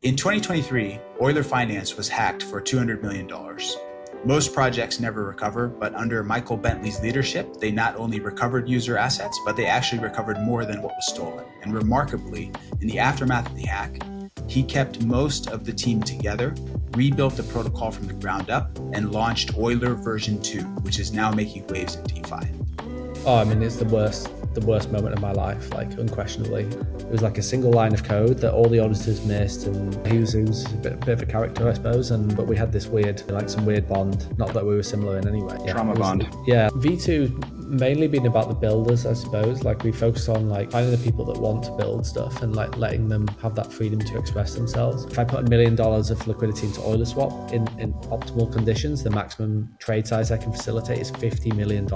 In 2023, Euler Finance was hacked for $200 million. Most projects never recover, but under Michael Bentley's leadership, they not only recovered user assets, but they actually recovered more than what was stolen. And remarkably, in the aftermath of the hack, he kept most of the team together, rebuilt the protocol from the ground up, and launched Euler V2, which is now making waves in DeFi. Oh, I mean, it's the worst moment of my life, like unquestionably. It was like a single line of code that all the auditors missed, and he was a bit of a character, I suppose. But we had this some weird bond. Not that we were similar in any way. Trauma bond. Yeah, V2 mainly been about the builders, I suppose. Like we focused on like finding the people that want to build stuff and like letting them have that freedom to express themselves. If I put $1 million of liquidity into EulerSwap in optimal conditions, the maximum trade size I can facilitate is $50 million.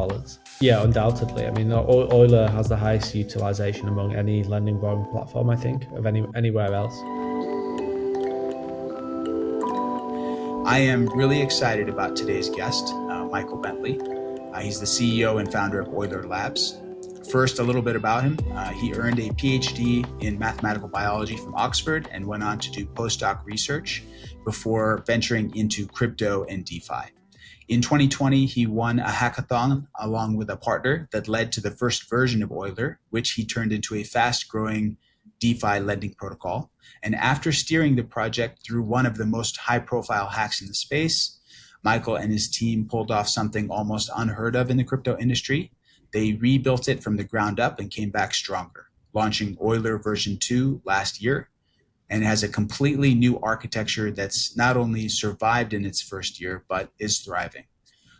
Yeah, undoubtedly. I mean, Euler has the highest utilization among any lending borrowing platform, I think, of anywhere else. I am really excited about today's guest, Michael Bentley. He's the CEO and founder of Euler Labs. First, a little bit about him. He earned a PhD in mathematical biology from Oxford and went on to do postdoc research before venturing into crypto and DeFi. In 2020, he won a hackathon along with a partner that led to the first version of Euler, which he turned into a fast-growing DeFi lending protocol. And after steering the project through one of the most high-profile hacks in the space, Michael and his team pulled off something almost unheard of in the crypto industry. They rebuilt it from the ground up and came back stronger, launching Euler V2 last year, and has a completely new architecture that's not only survived in its first year, but is thriving.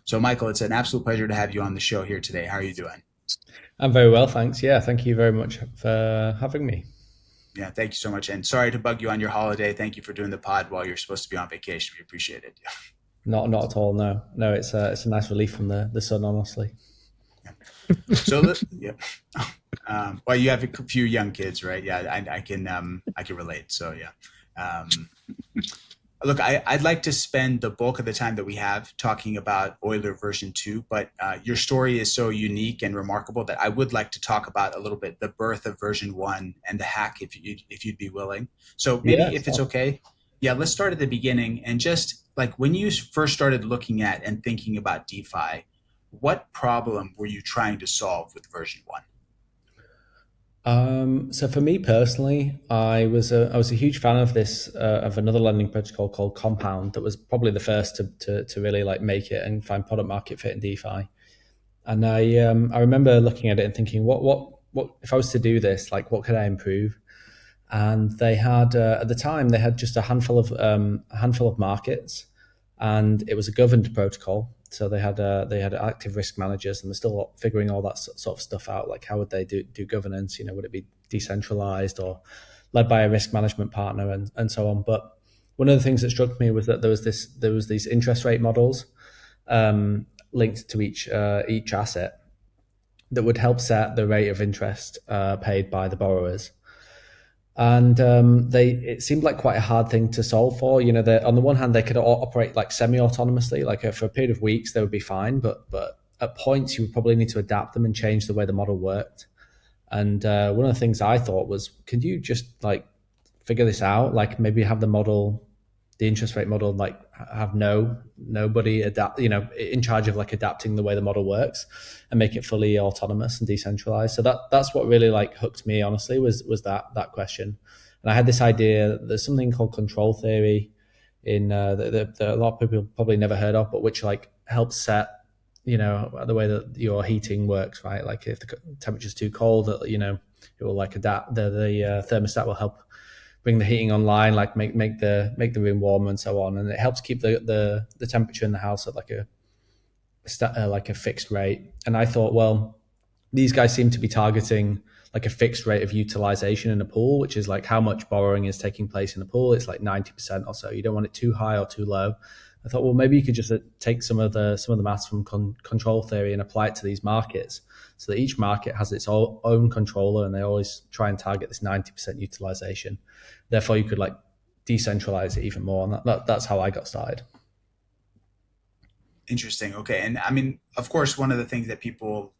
So Michael, it's an absolute pleasure to have you on the show here today. How are you doing? I'm very well, thanks. Yeah, thank you very much for having me. Yeah, thank you so much. And sorry to bug you on your holiday. Thank you for doing the pod while you're supposed to be on vacation. We appreciate it. Not at all. No, it's a nice relief from the sun, honestly. Yeah. So yeah. Well, you have a few young kids, right? Yeah, I can relate. So yeah. Look, I'd like to spend the bulk of the time that we have talking about Euler V2, but your story is so unique and remarkable that I would like to talk about a little bit the birth of version 1 and the hack, if you'd be willing. So maybe if it's okay, yeah, let's start at the beginning and just like when you first started looking at and thinking about DeFi, what problem were you trying to solve with version 1? So for me personally, I was a huge fan of this of another lending protocol called Compound that was probably the first to really like make it and find product market fit in DeFi. And I remember looking at it and thinking, what if I was to do this, like what could I improve? And they had at the time they had just a handful of markets, and it was a governed protocol. So they had active risk managers, and they're still figuring all that sort of stuff out. Like how would they do governance? You know, would it be decentralized or led by a risk management partner and so on? But one of the things that struck me was that there was these interest rate models linked to each asset that would help set the rate of interest paid by the borrowers. And it seemed like quite a hard thing to solve for. You know, on the one hand, they could operate like semi-autonomously, like for a period of weeks, they would be fine. But at points, you would probably need to adapt them and change the way the model worked. And one of the things I thought was, could you just like figure this out? Like maybe have the interest rate model, like have nobody in charge of like adapting the way the model works and make it fully autonomous and decentralized. So that's what really like hooked me, honestly, was that question. And I had this idea, there's something called control theory in that a lot of people probably never heard of, but which like helps set, you know, the way that your heating works, right? Like if the temperature's too cold, you know, it will like adapt, the thermostat will help bring the heating online, like make the room warm and so on, and it helps keep the temperature in the house at like a fixed rate. And I thought, well, these guys seem to be targeting like a fixed rate of utilization in a pool, which is like how much borrowing is taking place in a pool. It's like 90% or so. You don't want it too high or too low. I thought, well, maybe you could just take some of the maths from control theory and apply it to these markets, so that each market has its own controller, and they always try and target this 90% utilization. Therefore, you could like decentralize it even more, and that's how I got started. Interesting. Okay, and I mean, of course, one of the things that people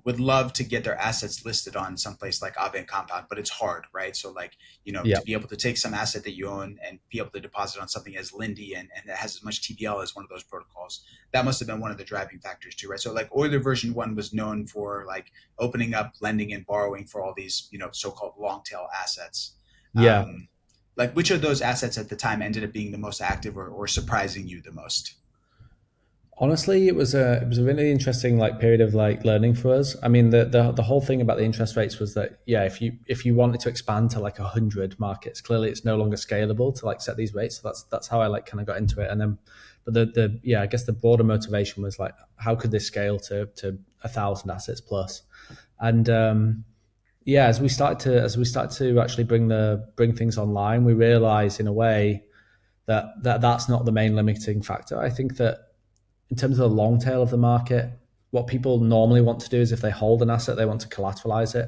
would love to get their assets listed on someplace like Aave and Compound, but it's hard, right? So like, Yeah. to be able to take some asset that you own and be able to deposit on something as Lindy and that has as much TVL as one of those protocols, that must have been one of the driving factors too, right? So like Euler version 1 was known for like opening up lending and borrowing for all these, so-called long tail assets. Yeah. Like which of those assets at the time ended up being the most active or surprising you the most? Honestly, it was a really interesting like period of like learning for us. I mean, the whole thing about the interest rates was that if you wanted to expand to like 100 markets, clearly it's no longer scalable to like set these rates. So that's how I like kind of got into it. And then, but I guess the broader motivation was like, how could this scale to 1,000 assets plus? And as we started to actually bring things online, we realized in a way that's not the main limiting factor. I think that in terms of the long tail of the market, what people normally want to do is if they hold an asset, they want to collateralize it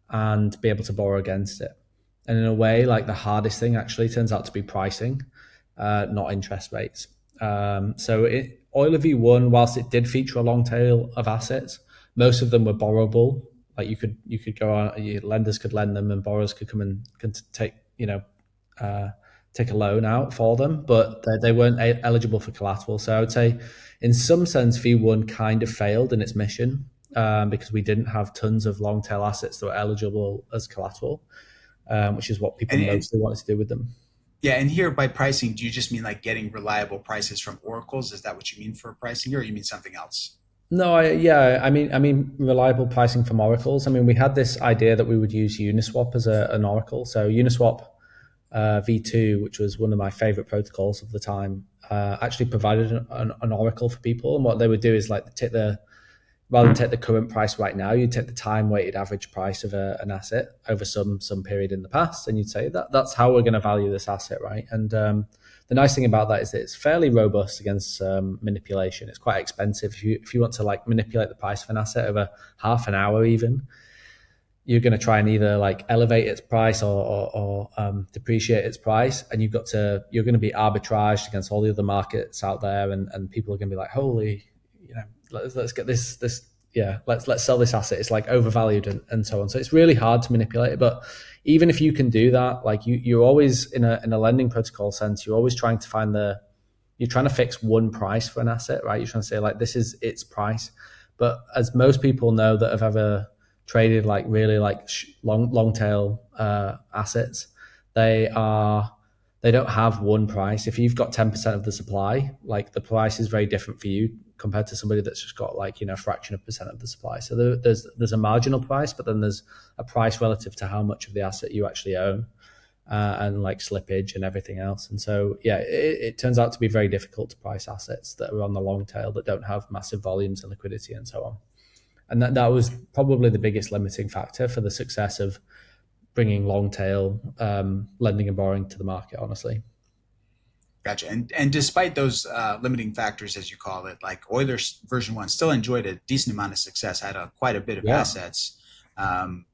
and be able to borrow against it. And in a way, like the hardest thing actually turns out to be pricing, not interest rates. Euler V1, whilst it did feature a long tail of assets, most of them were borrowable. Like you could go on, lenders could lend them and borrowers could come and take, take a loan out for them, but they weren't eligible for collateral. So I would say in some sense, V1 kind of failed in its mission because we didn't have tons of long tail assets that were eligible as collateral, which is what people mostly wanted to do with them. Yeah, and here by pricing, do you just mean like getting reliable prices from oracles? Is that what you mean for pricing, or you mean something else? No, I mean reliable pricing from oracles. I mean, we had this idea that we would use EulerSwap as an oracle. So EulerSwap V2, which was one of my favorite protocols of the time, actually provided an oracle for people. And what they would do is like rather than take the current price right now, you'd take the time weighted average price of an asset over some period in the past, and you'd say that's how we're going to value this asset, right? And the nice thing about that is that it's fairly robust against manipulation. It's quite expensive if you want to like manipulate the price of an asset over half an hour even. You're going to try and either like elevate its price or depreciate its price, and you're going to be arbitraged against all the other markets out there, and people are going to be like, holy, let's get this let's sell this asset. It's like overvalued and so on. So it's really hard to manipulate it. But even if you can do that, like you're always in a lending protocol sense, you're always trying to you're trying to fix one price for an asset, right? You're trying to say like this is its price. But as most people know that have ever traded like really like long tail assets, they don't have one price. If you've got 10% of the supply, like the price is very different for you compared to somebody that's just got like a fraction of percent of the supply. So there's a marginal price, but then there's a price relative to how much of the asset you actually own, and like slippage and everything else. And so it turns out to be very difficult to price assets that are on the long tail that don't have massive volumes and liquidity and so on. And that was probably the biggest limiting factor for the success of bringing long tail lending and borrowing to the market, honestly. Gotcha. And despite those limiting factors, as you call it, like Euler's version 1 still enjoyed a decent amount of success, had quite a bit of assets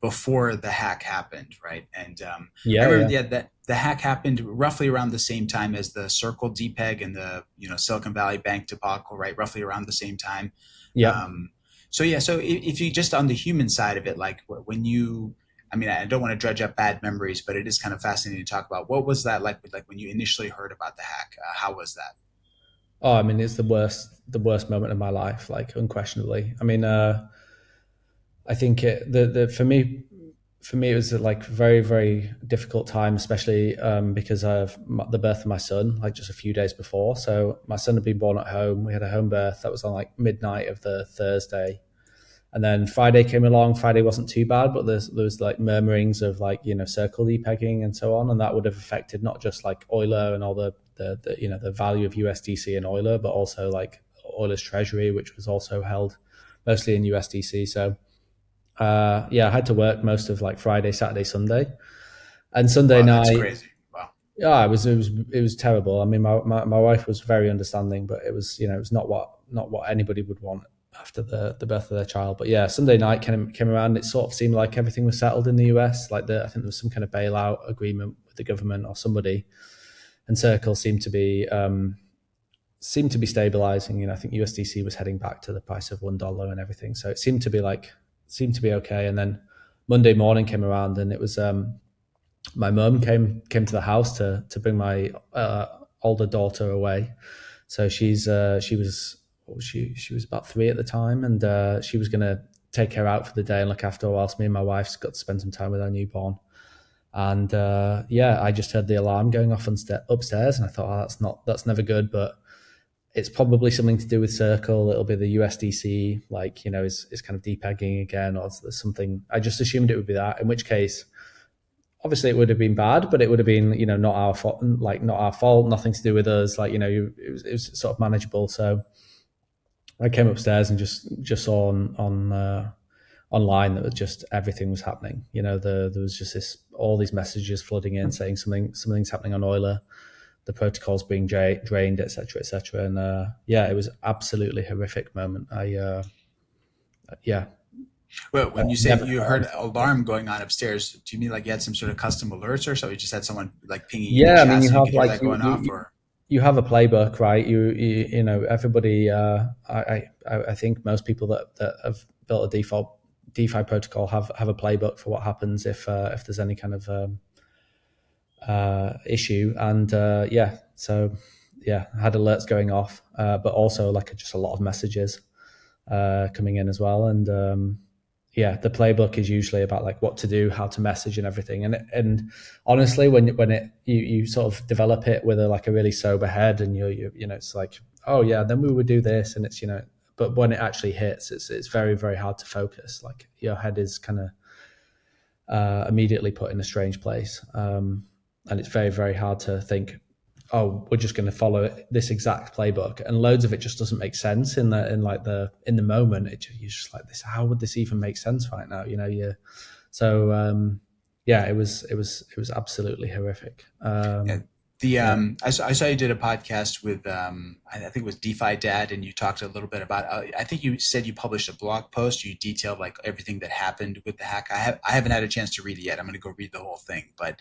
before the hack happened, right? And I remember that the hack happened roughly around the same time as the Circle DPEG and the Silicon Valley Bank debacle, right? Roughly around the same time. Yeah. So if you just on the human side of it, like when I don't want to dredge up bad memories, but it is kind of fascinating to talk about. What was that like when you initially heard about the hack? How was that? Oh, I mean, it's the worst moment of my life, like unquestionably. I mean, I think for me it was like very, very difficult time, especially because of the birth of my son, like just a few days before. So my son had been born at home. We had a home birth that was on like midnight of the Thursday. And then Friday came along. Friday wasn't too bad, but there was like murmurings of like, circle depegging and so on. And that would have affected not just like Euler and all the value of USDC and Euler, but also like Euler's treasury, which was also held mostly in USDC. So I had to work most of like Friday, Saturday, Sunday, and Sunday night. That's crazy. Wow. Yeah, it was terrible. I mean, my wife was very understanding, but it was not what anybody would want after the birth of their child. But yeah, Sunday night came around. It sort of seemed like everything was settled in the US. Like I think there was some kind of bailout agreement with the government or somebody, and Circle seemed to be seemed to be stabilizing. You know, I think USDC was heading back to the price of $1 and everything. So it seemed to be okay. And then Monday morning came around, and it was my mum came to the house to bring my older daughter away. So she was about 3 at the time, and she was going to take her out for the day and look after her, whilst me and my wife got to spend some time with our newborn. And I just heard the alarm going off upstairs, and I thought, that's never good, but it's probably something to do with Circle. It'll be the USDC, like, you know, is kind of depegging again, or there's something. I just assumed it would be that, in which case, obviously it would have been bad, but it would have been, you know, not our fault, nothing to do with us. Like, you know, it was sort of manageable. So I came upstairs and just saw on online that was just everything was happening. You know, there was just all these messages flooding in saying something's happening on Euler. The protocol's being drained, et cetera, and it was absolutely horrific moment. Well, when you say you heard alarm going on upstairs, do you mean like you had some sort of custom alerts or so? You just had someone like pinging you? Yeah, I mean, you have like that going off, or you have a playbook, right? You know, everybody. I think most people that have built a DeFi protocol have a playbook for what happens if there's any kind of issue. And I had alerts going off, but also like just a lot of messages coming in as well. And the playbook is usually about like what to do, how to message, and everything. And honestly, when you sort of develop it with a really sober head, and you know, it's like, oh yeah, then we would do this, and it's, you know, but when it actually hits, it's very, very hard to focus. Like your head is kind of immediately put in a strange place, and it's very, very hard to think, oh, we're just going to follow this exact playbook, and loads of it just doesn't make sense in the moment. You're just like this. How would this even make sense right now? You know, it was absolutely horrific. I saw you did a podcast with I think it was DeFi Dad, and you talked a little bit about. I think you said you published a blog post. You detailed like everything that happened with the hack. I haven't had a chance to read it yet. I'm going to go read the whole thing. But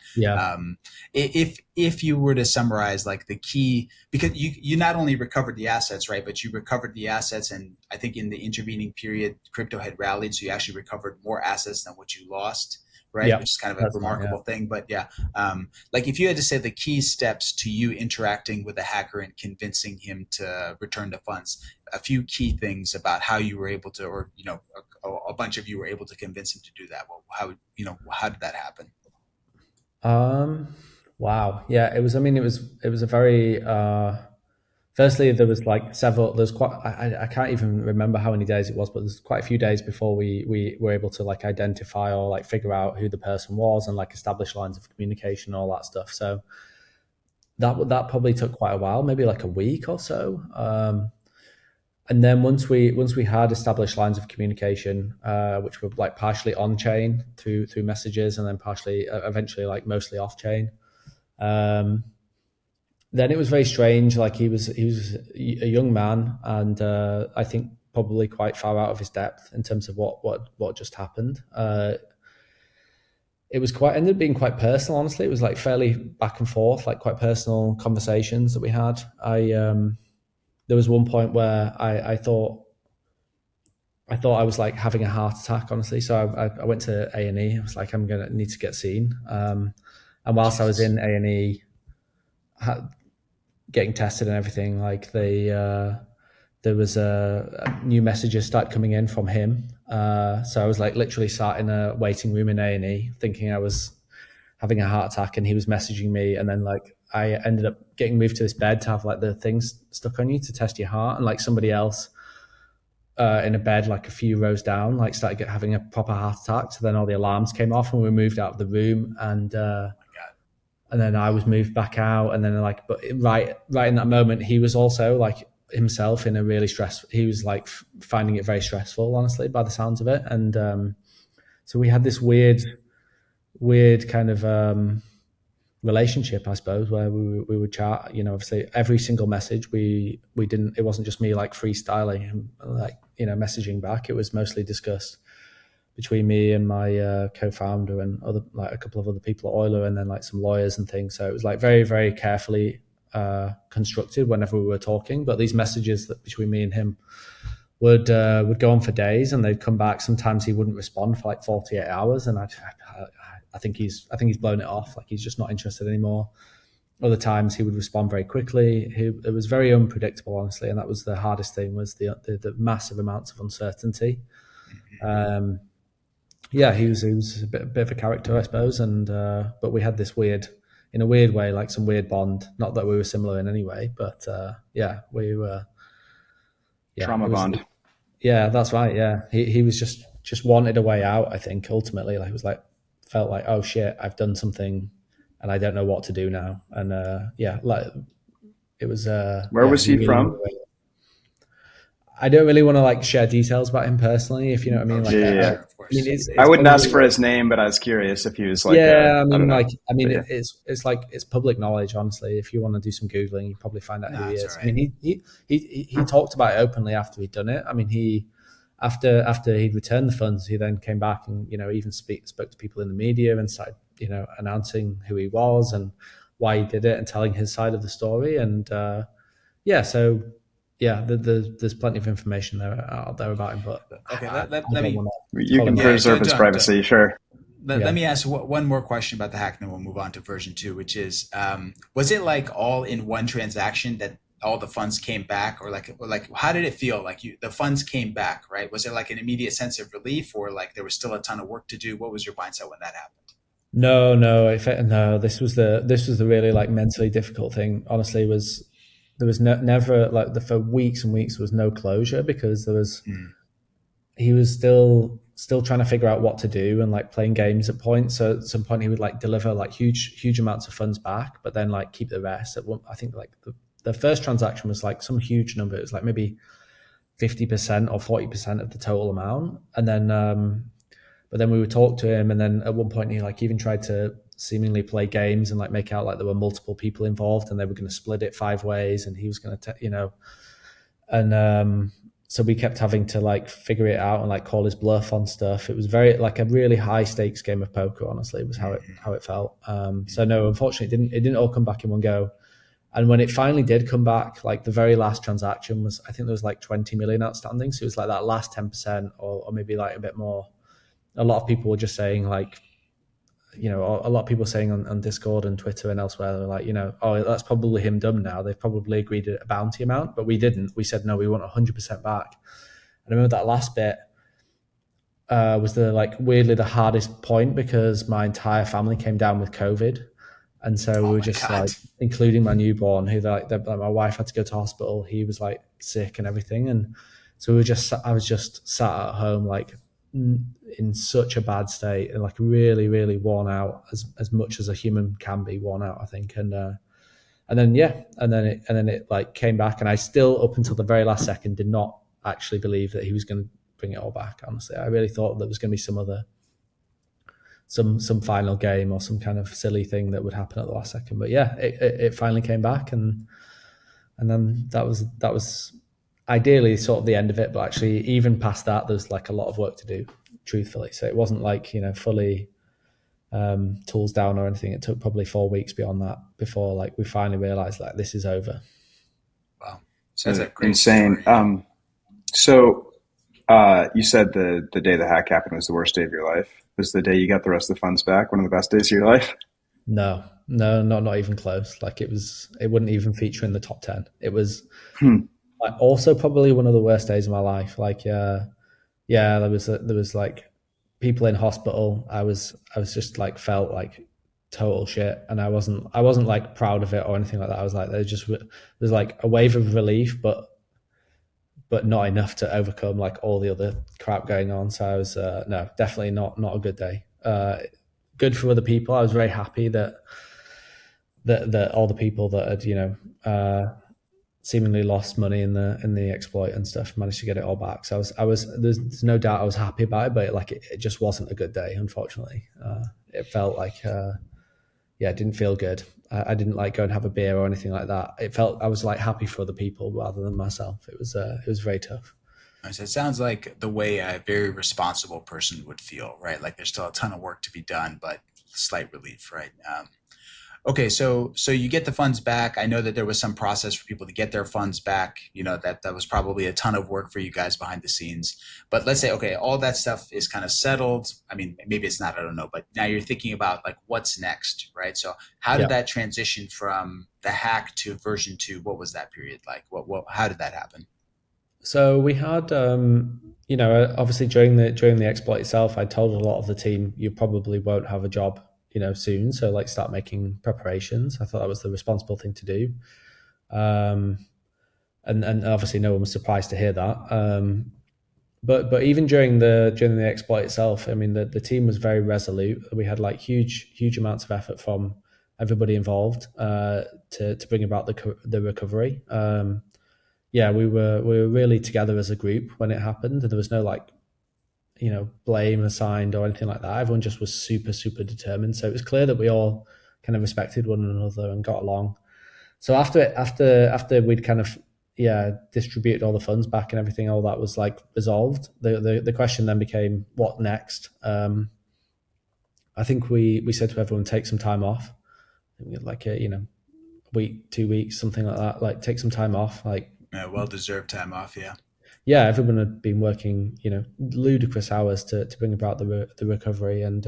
if you were to summarize like the key, because you not only recovered the assets, right, but you recovered the assets, and I think in the intervening period, crypto had rallied, so you actually recovered more assets than what you lost. Right, yeah, which is kind of a remarkable thing. But like if you had to say the key steps to you interacting with a hacker and convincing him to return the funds, a few key things about how you were able to, or you know, a bunch of you were able to convince him to do that. Well, how did that happen? Wow, yeah, it was a very. Firstly, there was like several. There's quite. I can't even remember how many days it was, but there's quite a few days before we were able to like identify or like figure out who the person was and like establish lines of communication and all that stuff. So that probably took quite a while, maybe like a week or so. And then once we had established lines of communication, which were like partially on chain through messages, and then partially eventually like mostly off chain. Then it was very strange. Like he was a young man, and I think probably quite far out of his depth in terms of what just happened. It was ended up being quite personal. Honestly, it was like fairly back and forth, like quite personal conversations that we had. There was one point where I thought I was like having a heart attack, honestly. So I went to A&E. I was like, I'm gonna need to get seen. And whilst I was in A&E, getting tested and everything, like there was new messages started coming in from him. So I was like literally sat in a waiting room in A&E thinking I was having a heart attack, and he was messaging me, and then like I ended up getting moved to this bed to have like the things stuck on you to test your heart, and like somebody else in a bed like a few rows down like started having a proper heart attack. So then all the alarms came off, and we moved out of the room, and then I was moved back out, and then like, but right in that moment, he was also like himself in a really stressful. He was like finding it very stressful, honestly, by the sounds of it. And so we had this weird kind of relationship, I suppose, where we would chat. You know, obviously every single message we didn't. It wasn't just me like freestyling him, like, you know, messaging back. It was mostly discussed between me and my co-founder and other, like a couple of other people at Euler, and then like some lawyers and things. So it was like very, very carefully constructed whenever we were talking. But these messages that between me and him would go on for days, and they'd come back. Sometimes he wouldn't respond for like 48 hours, and I think he's blown it off. Like he's just not interested anymore. Other times he would respond very quickly. It was very unpredictable, honestly, and that was the hardest thing, was the massive amounts of uncertainty. He was a bit of a character, I suppose, and but we had this in a weird way, like some weird bond. Not that we were similar in any way, but we were. Trauma bond. Yeah, that's right. Yeah, he was just wanted a way out. I think ultimately, like, it was like, felt like, oh shit, I've done something and I don't know what to do now. And like it was. Where was he from? I don't really want to like share details about him personally, if you know what I mean. Like, of course. I mean, I wouldn't ask for his name, but I was curious if he was like. It's public knowledge. Honestly, if you want to do some googling, you probably find out who he is. Right. I mean, he talked about it openly after he'd done it. I mean, after he'd returned the funds, he then came back and even spoke to people in the media and started announcing who he was and why he did it and telling his side of the story. And there's plenty of information out there about him, but you can preserve his privacy, sure. Let me ask one more question about the hack, and then we'll move on to version 2, which is, was it like all in one transaction that all the funds came back, or like how did it feel? Like the funds came back, right? Was it like an immediate sense of relief, or like there was still a ton of work to do? What was your mindset when that happened? No. This was the really like mentally difficult thing. Honestly, there was never like for weeks and weeks there was no closure, because he was still trying to figure out what to do and like playing games at points. So at some point he would like deliver like huge amounts of funds back, but then like keep the rest. I think like the first transaction was like some huge number. It was like maybe 50% or 40% of the total amount. And then, but then we would talk to him, and then at one point he like even tried to seemingly play games and like make out like there were multiple people involved and they were going to split it 5 ways, and he was going to, so we kept having to like figure it out and like call his bluff on stuff. It was very like a really high stakes game of poker, honestly, was how it felt. So no, unfortunately it didn't all come back in one go. And when it finally did come back, like the very last transaction was, I think there was like 20 million outstanding. So it was like that last 10% or maybe like a bit more. A lot of people were just saying like, a lot of people saying on Discord and Twitter and elsewhere, they're like, oh, that's probably him done now. They've probably agreed a bounty amount, but we didn't. We said, no, we want 100% back. And I remember that last bit was weirdly the hardest point, because my entire family came down with COVID. And so we were just like, including my newborn, who my wife had to go to hospital. He was like sick and everything. And so I was just sat at home, like in such a bad state and like really, really worn out, as much as a human can be worn out, I think. And then it like came back, and I still, up until the very last second, did not actually believe that he was going to bring it all back. Honestly, I really thought there was going to be some final game or some kind of silly thing that would happen at the last second. But yeah, it finally came back, and then that was ideally sort of the end of it. But actually, even past that, there's like a lot of work to do, truthfully. So it wasn't like fully tools down or anything. It took probably 4 weeks beyond that before like we finally realized like this is over. Wow, so that's insane. So you said the day the hack happened was the worst day of your life. Was the day you got the rest of the funds back one of the best days of your life? No, not even close. Like it wouldn't even feature in the top 10. It was like also probably one of the worst days of my life. Like there was like people in hospital. I was just like felt like total shit, and I wasn't like proud of it or anything like that. I was like, there's like a wave of relief, but not enough to overcome like all the other crap going on. So I was no, definitely not a good day. Good for other people. I was very happy that all the people that had seemingly lost money in the exploit and stuff managed to get it all back. So I was there's no doubt I was happy about it, but it just wasn't a good day, unfortunately. It felt like it didn't feel good. I didn't like go and have a beer or anything like that. It felt I was like happy for other people rather than myself. It was very tough. So it sounds like the way a very responsible person would feel, right? Like there's still a ton of work to be done, but slight relief, right? Okay, so you get the funds back. I know that there was some process for people to get their funds back. That was probably a ton of work for you guys behind the scenes. But let's say, okay, all that stuff is kind of settled. I mean, maybe it's not, I don't know. But now you're thinking about like what's next, right? So how did Yeah. that transition from the hack to version 2? What was that period like? How did that happen? So we had, obviously during the exploit itself, I told a lot of the team, you probably won't have a job, soon. So like start making preparations. I thought that was the responsible thing to do. Um, and obviously no one was surprised to hear that. But even during the exploit itself, I mean, the team was very resolute. We had like huge amounts of effort from everybody involved to bring about the recovery. Yeah, we were really together as a group when it happened, and there was no like blame assigned or anything like that. Everyone just was super determined. So it was clear that we all kind of respected one another and got along. So after we'd kind of distributed all the funds back and everything, all that was like resolved. The question then became what next. I think we said to everyone, take some time off. We had like a week, 2 weeks, something like that. Like take some time off. Like Well-deserved time off, yeah. yeah, everyone had been working ludicrous hours to bring about the recovery, and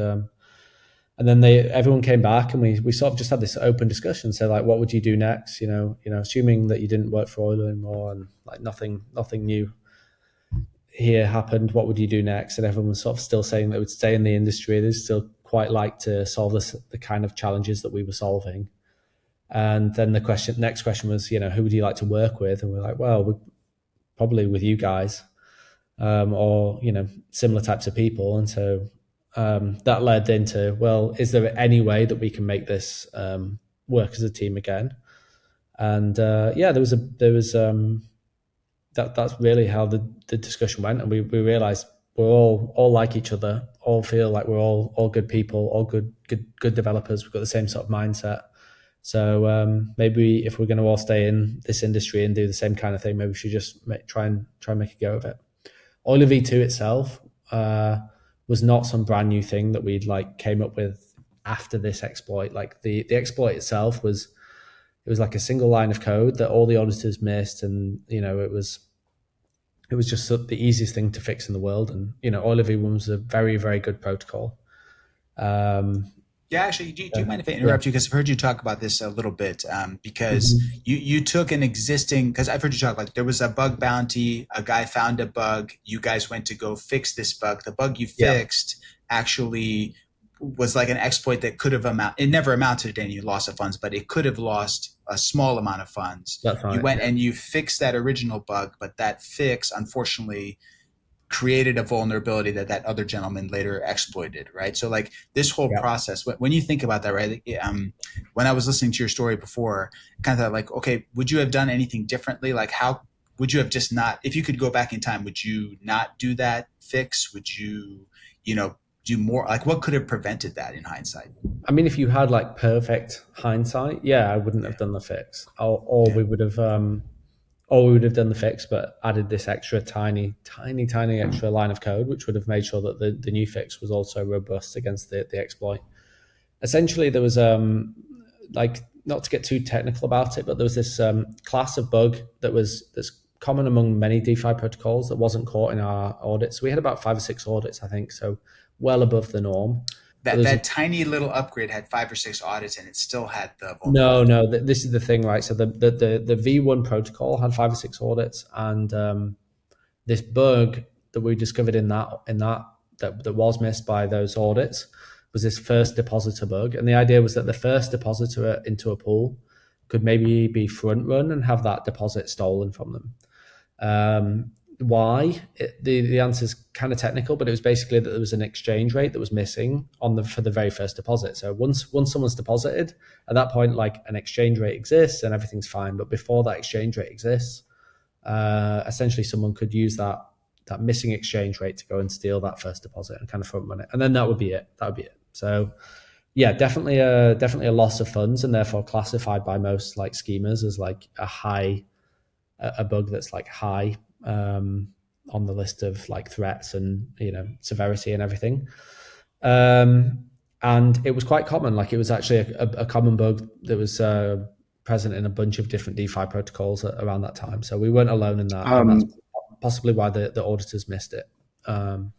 then everyone came back and we sort of just had this open discussion. So like, what would you do next? Assuming that you didn't work for Euler anymore and like nothing new here happened, what would you do next? And everyone was sort of still saying they would stay in the industry. They still quite like to solve the kind of challenges that we were solving. And then next question was, who would you like to work with? And we're like, well, we're probably with you guys, or similar types of people. And so that led into, well, is there any way that we can make this work as a team again? And that's really how the discussion went, and we realized we're all like each other, all feel like we're all good people, all good developers. We've got the same sort of mindset. So maybe if we're going to all stay in this industry and do the same kind of thing, maybe we should just try and make a go of it. Euler V2 itself was not some brand new thing that we'd like came up with after this exploit. Like the exploit itself was like a single line of code that all the auditors missed, and it was just the easiest thing to fix in the world. And Euler V1 was a very, very good protocol. Yeah, actually, do you mind if I interrupt you? Because I've heard you talk about this a little bit. Because you took an existing, because I've heard you talk like there was a bug bounty, a guy found a bug, you guys went to go fix this bug. The bug you fixed actually was like an exploit that could have it never amounted to any loss of funds, but it could have lost a small amount of funds. That's right. You went and you fixed that original bug, but that fix, unfortunately, created a vulnerability that other gentleman later exploited, right? So like this whole process, when you think about that, right? When I was listening to your story before, kind of like, okay, would you have done anything differently? Like how would you have just not, if you could go back in time, would you not do that fix? Would you, do more? Like what could have prevented that in hindsight? I mean, if you had like perfect hindsight, I wouldn't have done the fix, or we would have done the fix, but added this extra tiny extra line of code, which would have made sure that the new fix was also robust against the exploit. Essentially, there was like, not to get too technical about it, but there was this class of bug that's common among many DeFi protocols that wasn't caught in our audits. We had about 5 or 6 audits, I think, so well above the norm. That tiny little upgrade had 5 or 6 audits, and it still had the vulnerability. No. This is the thing, right? So the V1 protocol had 5 or 6 audits, and this bug that we discovered in that was missed by those audits was this first depositor bug. And the idea was that the first depositor into a pool could maybe be front run and have that deposit stolen from them. Why? The answer is kind of technical, but it was basically that there was an exchange rate that was missing for the very first deposit. So once someone's deposited, at that point, like an exchange rate exists and everything's fine. But before that exchange rate exists, essentially someone could use that missing exchange rate to go and steal that first deposit and kind of front run it, and then that would be it. So yeah, definitely a loss of funds, and therefore classified by most like schemers as like a bug that's like high on the list of like threats and severity and everything. And And it was quite common. Like it was actually a common bug that was present in a bunch of different DeFi protocols around that time. So we weren't alone in that, and that's possibly why the auditors missed it. On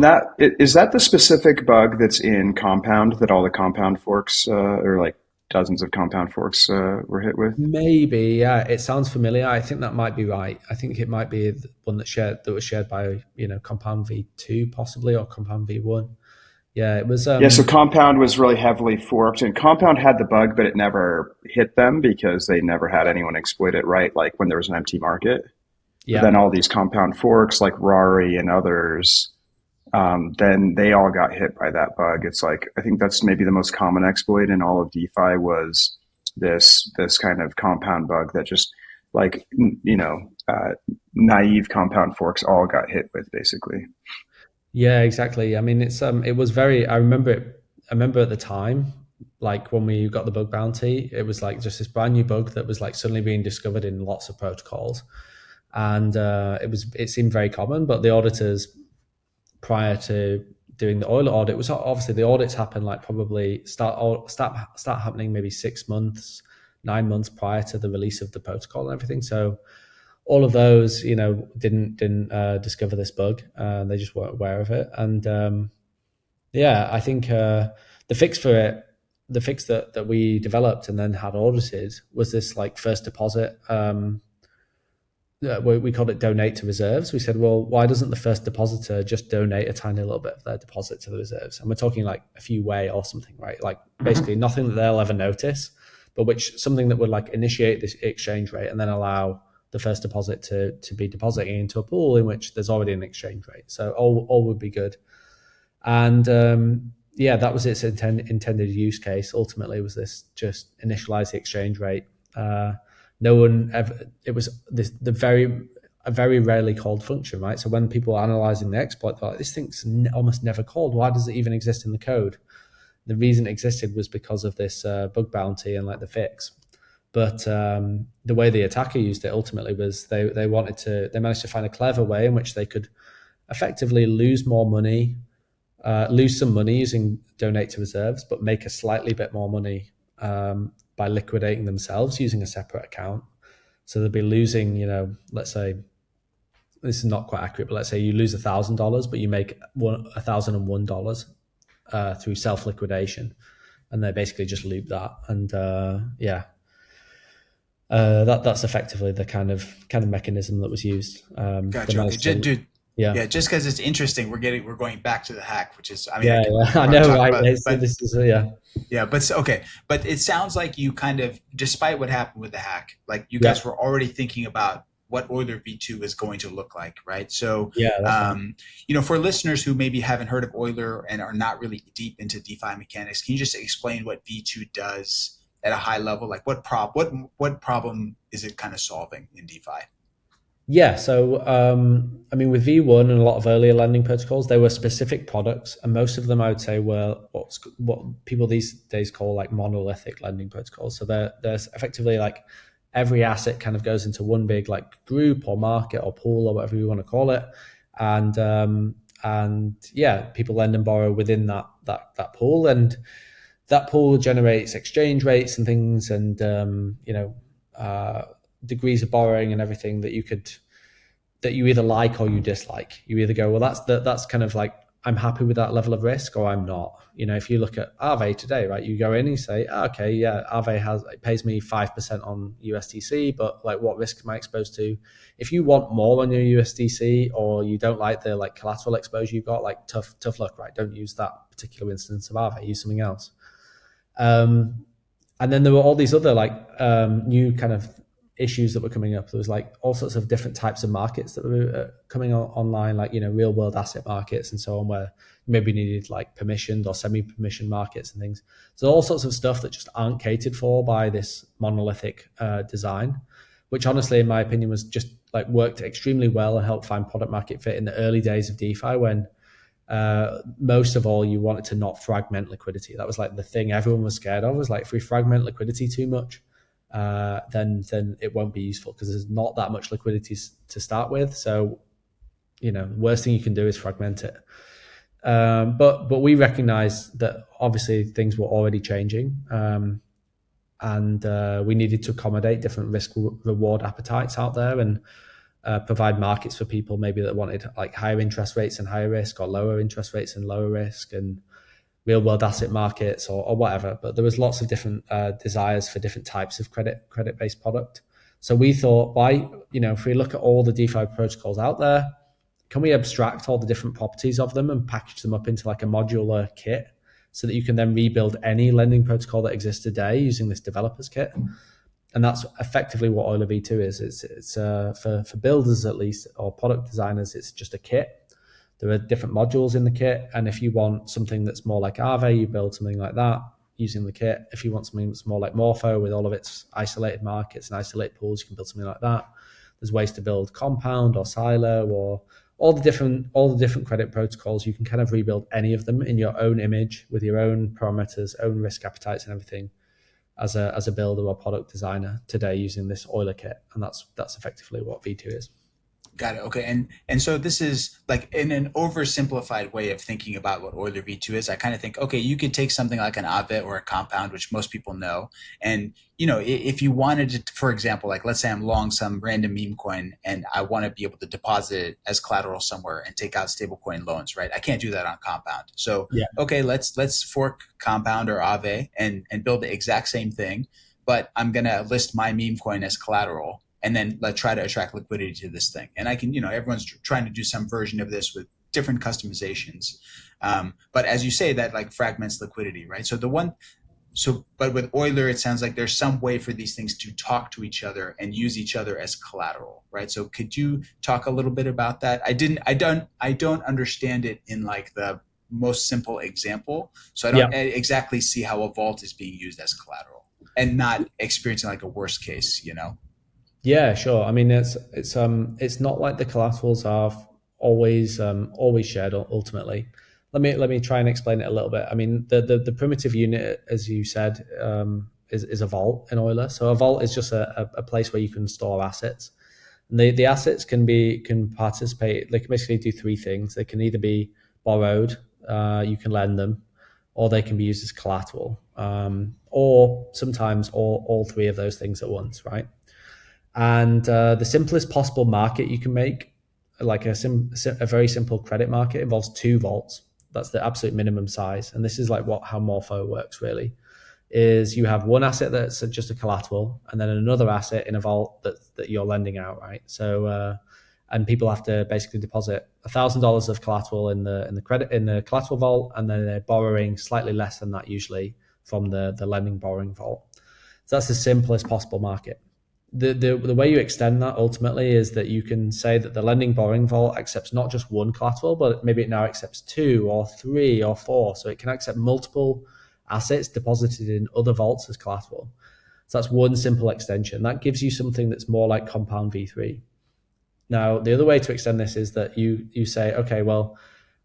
that, is that the specific bug that's in Compound that all the Compound forks, or like dozens of Compound forks, were hit with? Maybe, yeah. It sounds familiar. I think that might be right. I think it might be the one that was shared by Compound V2 possibly, or Compound V1. Yeah, it was. Yeah, so Compound was really heavily forked, and Compound had the bug, but it never hit them because they never had anyone exploit it, right? Like when there was an empty market. Yeah. But then all these Compound forks like Rari and others, then they all got hit by that bug. It's like, I think that's maybe the most common exploit in all of DeFi was this kind of Compound bug that just like, naive Compound forks all got hit with basically. Yeah, exactly. I mean, it was very, I remember at the time, like when we got the bug bounty, it was like just this brand new bug that was like suddenly being discovered in lots of protocols. And it seemed very common, but the auditors prior to doing the Euler audit was obviously the audits happen like probably start happening maybe 6 months, 9 months prior to the release of the protocol and everything. So all of those, didn't discover this bug. They just weren't aware of it. And I think the fix for it, the fix that we developed and then had audited was this like first deposit. We called it donate to reserves. We said, well, why doesn't the first depositor just donate a tiny little bit of their deposit to the reserves? And we're talking like a few way or something, right? Like basically nothing that they'll ever notice, but something that would like initiate this exchange rate and then allow the first deposit to be depositing into a pool in which there's already an exchange rate. So all would be good. And that was its intended use case. Ultimately, was this just initialize the exchange rate. No one ever. It was a very rarely called function, right? So when people are analyzing the exploit, they're like, this thing's almost never called. Why does it even exist in the code? The reason it existed was because of this bug bounty and like the fix. But the way the attacker used it ultimately was they managed to find a clever way in which they could effectively lose some money using donate to reserves, but make a slightly bit more money by liquidating themselves using a separate account. So they'll be losing, let's say, this is not quite accurate, but let's say you lose $1,000, but you make $1,001 through self-liquidation, and they basically just loop that. And that's effectively the kind of mechanism that was used. Gotcha. Okay. Dude. Yeah. Just because it's interesting, we're going back to the hack, which is, I know, right? But this is Yeah, but okay. But it sounds like you kind of, despite what happened with the hack, like you guys were already thinking about what Euler V2 is going to look like, right? So, for listeners who maybe haven't heard of Euler and are not really deep into DeFi mechanics, can you just explain what V2 does at a high level? Like what problem is it kind of solving in DeFi? Yeah, so with V1 and a lot of earlier lending protocols, there were specific products, and most of them I would say were what people these days call like monolithic lending protocols. So there's effectively like every asset kind of goes into one big like group or market or pool or whatever you want to call it, and people lend and borrow within that pool, and that pool generates exchange rates and things, and degrees of borrowing and everything that you either like or you dislike. You either go, well, that's kind of like, I'm happy with that level of risk, or I'm not. If you look at Aave today, right, you go in and you say, okay, yeah, Aave pays me 5% on USDC, but like what risk am I exposed to? If you want more on your USDC, or you don't like the like collateral exposure you've got, like tough luck, right? Don't use that particular instance of Aave, use something else. And then there were all these other like new kind of issues that were coming up. There was like all sorts of different types of markets that were coming online, like real world asset markets and so on, where you maybe needed like permissioned or semi-permissioned markets and things. So all sorts of stuff that just aren't catered for by this monolithic design, which honestly, in my opinion, was just like worked extremely well and helped find product market fit in the early days of DeFi, when most of all you wanted to not fragment liquidity. That was like the thing everyone was scared of, was like, if we fragment liquidity too much, then it won't be useful, because there's not that much liquidity to start with. So, the worst thing you can do is fragment it. But we recognize that obviously things were already changing, and we needed to accommodate different risk reward appetites out there, and provide markets for people maybe that wanted like higher interest rates and higher risk, or lower interest rates and lower risk, and real world asset markets, or whatever. But there was lots of different desires for different types of credit based product. So we thought, why, if we look at all the DeFi protocols out there, can we abstract all the different properties of them and package them up into like a modular kit, so that you can then rebuild any lending protocol that exists today using this developers kit? And that's effectively what Euler V2 is. It's for builders at least, or product designers, it's just a kit. There are different modules in the kit, and if you want something that's more like Aave, you build something like that using the kit. If you want something that's more like Morpho with all of its isolated markets and isolated pools, you can build something like that. There's ways to build Compound or Silo or all the different credit protocols. You can kind of rebuild any of them in your own image with your own parameters, own risk appetites and everything as a builder or product designer today using this Euler kit. And that's effectively what V2 is. Got it. Okay. And so this is like in an oversimplified way of thinking about what Euler V2 is. I kind of think, okay, you could take something like an Aave or a Compound, which most people know. And, if you wanted to, for example, like let's say I'm long some random meme coin and I want to be able to deposit it as collateral somewhere and take out stablecoin loans, right? I can't do that on Compound. So, yeah. Okay, let's fork Compound or Aave and build the exact same thing, but I'm going to list my meme coin as collateral. And then let's try to attract liquidity to this thing. And I can, everyone's trying to do some version of this with different customizations. But as you say, that like fragments liquidity, right? But with Euler, it sounds like there's some way for these things to talk to each other and use each other as collateral, right? So could you talk a little bit about that? I don't understand it in like the most simple example. So I don't exactly see how a vault is being used as collateral and not experiencing like a worst case, Yeah, sure. I mean, it's not like the collaterals are always shared ultimately. Let me try and explain it a little bit. I mean, the primitive unit, as you said, is a vault in Euler. So a vault is just a place where you can store assets. And the assets can participate. They can basically do three things. They can either be borrowed, you can lend them, or they can be used as collateral, or sometimes all three of those things at once, right? And the simplest possible market you can make, like a very simple credit market, involves two vaults. That's the absolute minimum size. And this is like how Morpho works really, is you have one asset that's just a collateral and then another asset in a vault that you're lending out, right? So, and people have to basically deposit $1,000 of collateral in the collateral vault, and then they're borrowing slightly less than that usually from the lending borrowing vault. So that's the simplest possible market. The way you extend that ultimately is that you can say that the lending borrowing vault accepts not just one collateral, but maybe it now accepts 2 or 3 or 4. So it can accept multiple assets deposited in other vaults as collateral. So that's one simple extension. That gives you something that's more like Compound V3. Now, the other way to extend this is that you say, okay, well,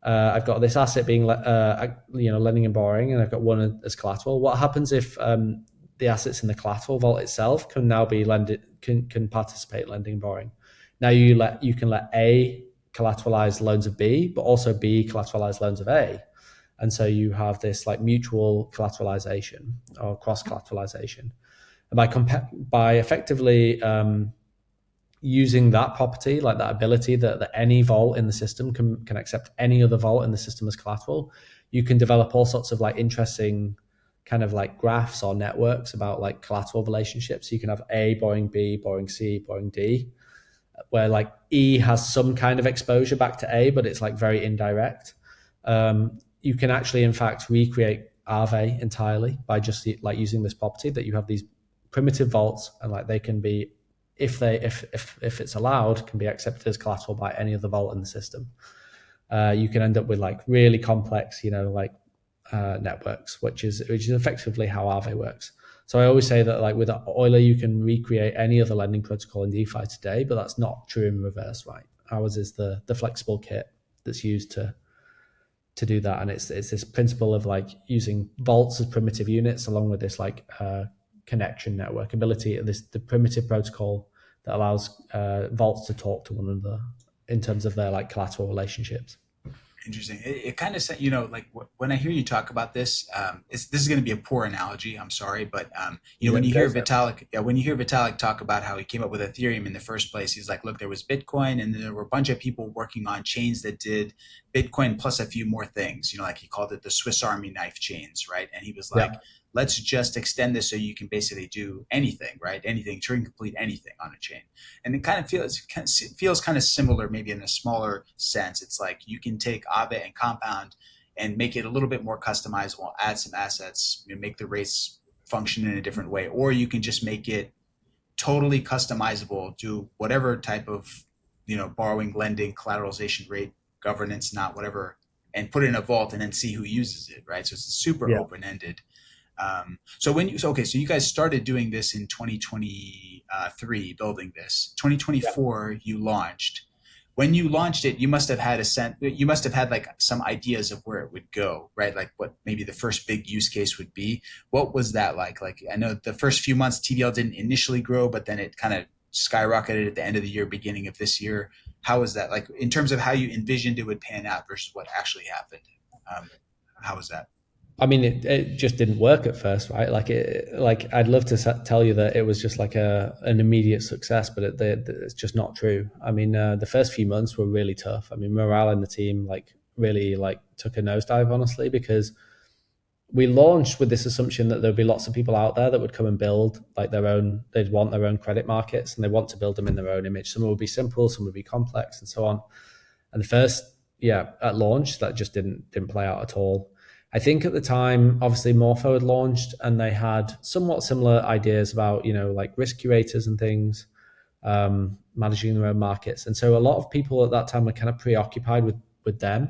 I've got this asset being lending and borrowing, and I've got one as collateral. What happens if the assets in the collateral vault itself can now be can participate lending and borrowing? Now you can let A collateralize loans of B, but also B collateralize loans of A. And so you have this like mutual collateralization or cross collateralization. And by effectively using that property, like that ability that any vault in the system can accept any other vault in the system as collateral, you can develop all sorts of like interesting kind of like graphs or networks about like collateral relationships. You can have A borrowing B, borrowing C, borrowing D, where like E has some kind of exposure back to A, but it's like very indirect. You can actually, in fact, recreate Aave entirely by just like using this property that you have these primitive vaults, and like they can be, if it's allowed, can be accepted as collateral by any other vault in the system. You can end up with like really complex, networks, which is effectively how Aave works. So I always say that like with Euler, you can recreate any other lending protocol in DeFi today, but that's not true in reverse, right? Ours is the flexible kit that's used to do that, and it's this principle of like using vaults as primitive units along with this like connection network ability, the primitive protocol that allows vaults to talk to one another in terms of their like collateral relationships. Interesting. It kind of, like when I hear you talk about this, this is going to be a poor analogy. I'm sorry, but when you hear Vitalik, when you hear Vitalik talk about how he came up with Ethereum in the first place, he's like, look, there was Bitcoin, and then there were a bunch of people working on chains that did Bitcoin plus a few more things. Like he called it the Swiss Army knife chains, right? And he was like, let's just extend this so you can basically do anything, right? Anything, Turing complete anything on a chain. And it kind of feels kind of similar, maybe in a smaller sense. It's like you can take Aave and Compound and make it a little bit more customizable, add some assets, make the rates function in a different way, or you can just make it totally customizable, do whatever type of, borrowing, lending, collateralization rate, governance, not whatever, and put it in a vault and then see who uses it, right? So it's super open-ended. So you guys started doing this in 2023, building this. 2024, you launched. When you launched it, you must have had like some ideas of where it would go, right? Like what maybe the first big use case would be. What was that like? Like I know the first few months TVL didn't initially grow, but then it kind of skyrocketed at the end of the year, beginning of this year. How was that like in terms of how you envisioned it would pan out versus what actually happened? How was that? I mean, it just didn't work at first, right? Like I'd love to tell you that it was just like an immediate success, but it's just not true. I mean, the first few months were really tough. I mean, morale in the team really took a nosedive, honestly, because we launched with this assumption that there'd be lots of people out there that would come and build like they'd want their own credit markets, and they want to build them in their own image. Some would be simple, some would be complex, and so on. And the first, at launch, that just didn't play out at all. I think at the time, obviously Morpho had launched and they had somewhat similar ideas about, like risk curators and things, managing their own markets. And so a lot of people at that time were kind of preoccupied with them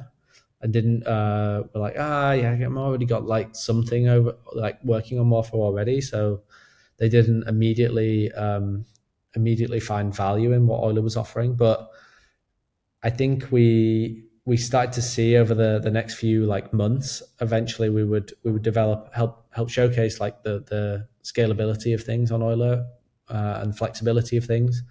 and didn't, were like, I've already got like something over, like working on Morpho already. So they didn't immediately find value in what Euler was offering. But I think we started to see over the next few like months, eventually we would develop, help showcase like the scalability of things on Euler and flexibility of things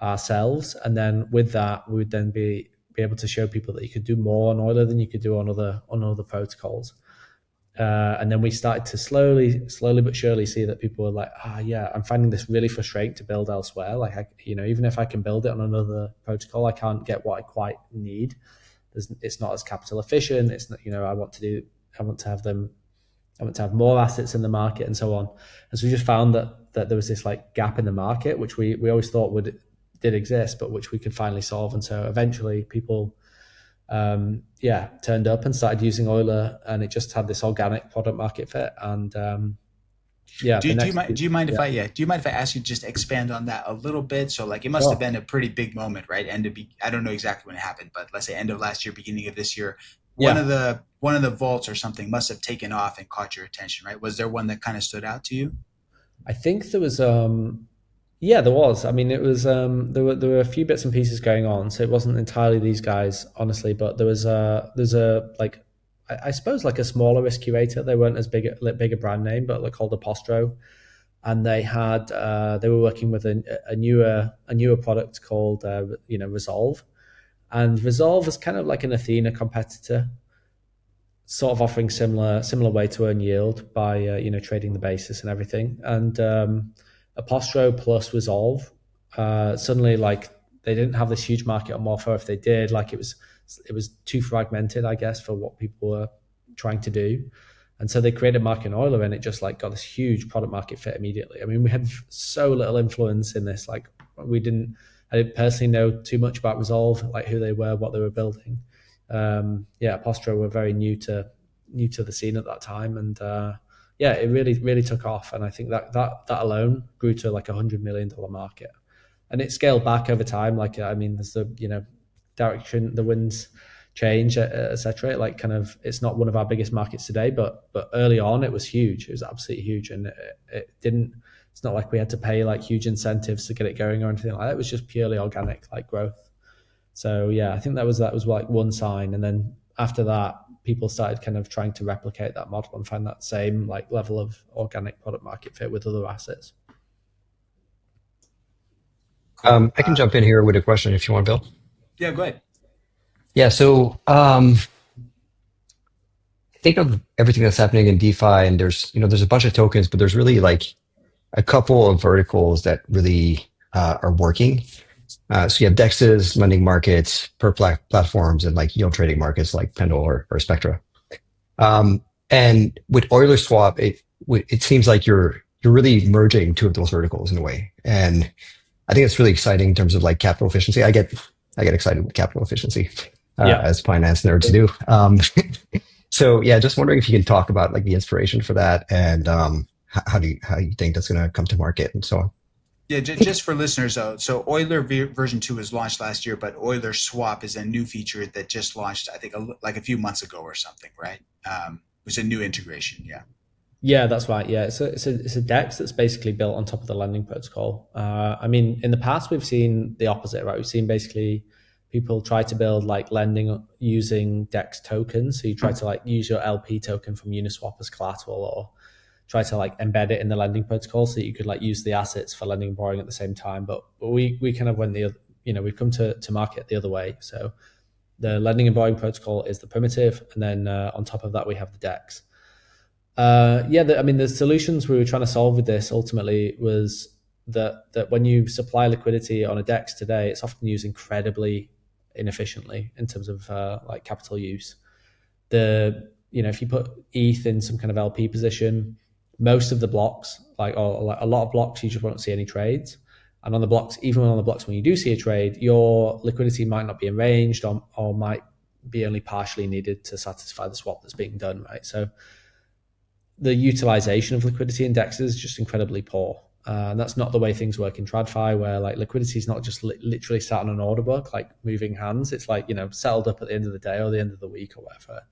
ourselves. And then with that, we would then be able to show people that you could do more on Euler than you could do on other protocols. And then we started to slowly but surely see that people were like, I'm finding this really frustrating to build elsewhere. Like, even if I can build it on another protocol, I can't get what I quite need. It's not as capital efficient. It's not, I want to have more assets in the market and so on. And so we just found that there was this like gap in the market, which we always thought did exist, but which we could finally solve. And so eventually people, turned up and started using Euler, and it just had this organic product market fit. And do you mind if I ask you to just expand on that a little bit? So like it must have been a pretty big moment, right? I don't know exactly when it happened, but let's say end of last year, beginning of this year, one of the vaults or something must have taken off and caught your attention, right? Was there one that kind of stood out to you? I think there was there was. I mean, it was there were a few bits and pieces going on, so it wasn't entirely these guys, honestly, but there's a like I suppose like a smaller risk curator. They weren't as big a brand name, but like called Apostro, and they were working with a newer product called Resolve, and Resolve is kind of like an Athena competitor, sort of offering similar way to earn yield by trading the basis and everything. And Apostro plus Resolve, suddenly like they didn't have this huge market on Morpho. If they did, like it was too fragmented, I guess, for what people were trying to do. And so they created market in Euler, and it just like got this huge product market fit immediately. I mean, we had so little influence in this. Like I didn't personally know too much about Resolve, like who they were, what they were building. Apostro were very new to the scene at that time. And it really took off. And I think that alone grew to like $100 million market. And it scaled back over time. Like, I mean, there's the, direction, the winds change, etc. Like kind of, it's not one of our biggest markets today, but early on it was huge. It was absolutely huge. And it's not like we had to pay like huge incentives to get it going or anything like that. It was just purely organic like growth. So I think that was like one sign. And then after that, people started kind of trying to replicate that model and find that same like level of organic product market fit with other assets. Cool. I can jump in here with a question if you want, Bill. Yeah, go ahead. Yeah. So think of everything that's happening in DeFi, and there's a bunch of tokens, but there's really like a couple of verticals that really are working. So you have DEXs, lending markets, platforms, and like yield trading markets like Pendle or Spectra. And with EulerSwap, it seems like you're really merging two of those verticals in a way, and I think it's really exciting in terms of like capital efficiency. I get excited with capital efficiency as finance nerds do. So yeah, just wondering if you can talk about like the inspiration for that, and how you think that's going to come to market and so on. Yeah, just for listeners, so Euler version 2 was launched last year, but EulerSwap is a new feature that just launched, I think, like a few months ago or something, right? It was a new integration, yeah. Yeah, that's right. Yeah, it's a DEX that's basically built on top of the lending protocol. I mean, in the past, we've seen the opposite, right? We've seen basically people try to build like lending using DEX tokens. So you try to like use your LP token from Uniswap as collateral, or try to like embed it in the lending protocol so that you could like use the assets for lending and borrowing at the same time. But we kind of went we've come to market the other way. So the lending and borrowing protocol is the primitive, and then on top of that we have the DEX. The solutions we were trying to solve with this ultimately was that when you supply liquidity on a DEX today, it's often used incredibly inefficiently in terms of like capital use. If you put ETH in some kind of LP position, most of the blocks, a lot of blocks, you just won't see any trades. And on the blocks, even on the blocks when you do see a trade, your liquidity might not be arranged or might be only partially needed to satisfy the swap that's being done, right? So the utilization of liquidity in DEXs is just incredibly poor. And that's not the way things work in TradFi, where like liquidity is not just literally sat on an order book, like moving hands. It's like, settled up at the end of the day or the end of the week or whatever.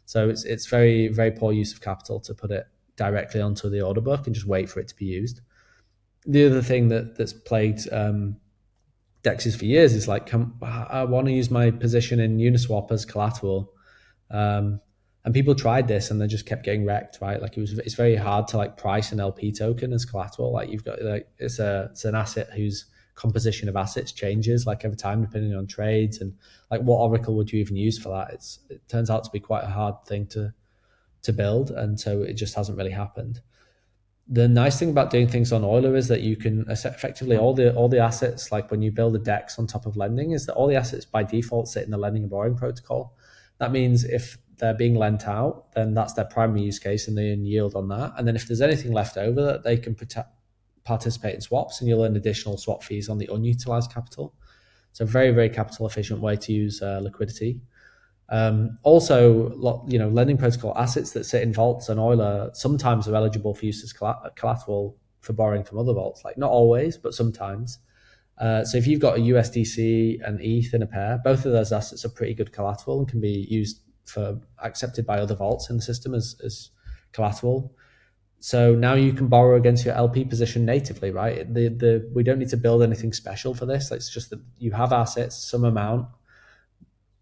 So it's very, very poor use of capital to put it directly onto the order book and just wait for it to be used. The other thing that's plagued DEXs for years is like, I want to use my position in Uniswap as collateral. And people tried this and they just kept getting wrecked, right? Like it's very hard to like price an LP token as collateral. Like you've got like it's an asset whose composition of assets changes like every time depending on trades, and like what oracle would you even use for that? It turns out to be quite a hard thing to build, and so it just hasn't really happened. The nice thing about doing things on Euler is that you can effectively all the assets, like when you build a DEX on top of lending, is that all the assets by default sit in the lending and borrowing protocol. That means if they're being lent out, then that's their primary use case and they earn yield on that. And then if there's anything left over, that they can participate in swaps, and you'll earn additional swap fees on the unutilized capital. So very, very capital efficient way to use liquidity. Also, lending protocol assets that sit in vaults on Euler sometimes are eligible for use as collateral for borrowing from other vaults. Like not always, but sometimes. So if you've got a USDC and ETH in a pair, both of those assets are pretty good collateral and can be used accepted by other vaults in the system as collateral. So now you can borrow against your LP position natively, right? We don't need to build anything special for this. It's just that you have assets, some amount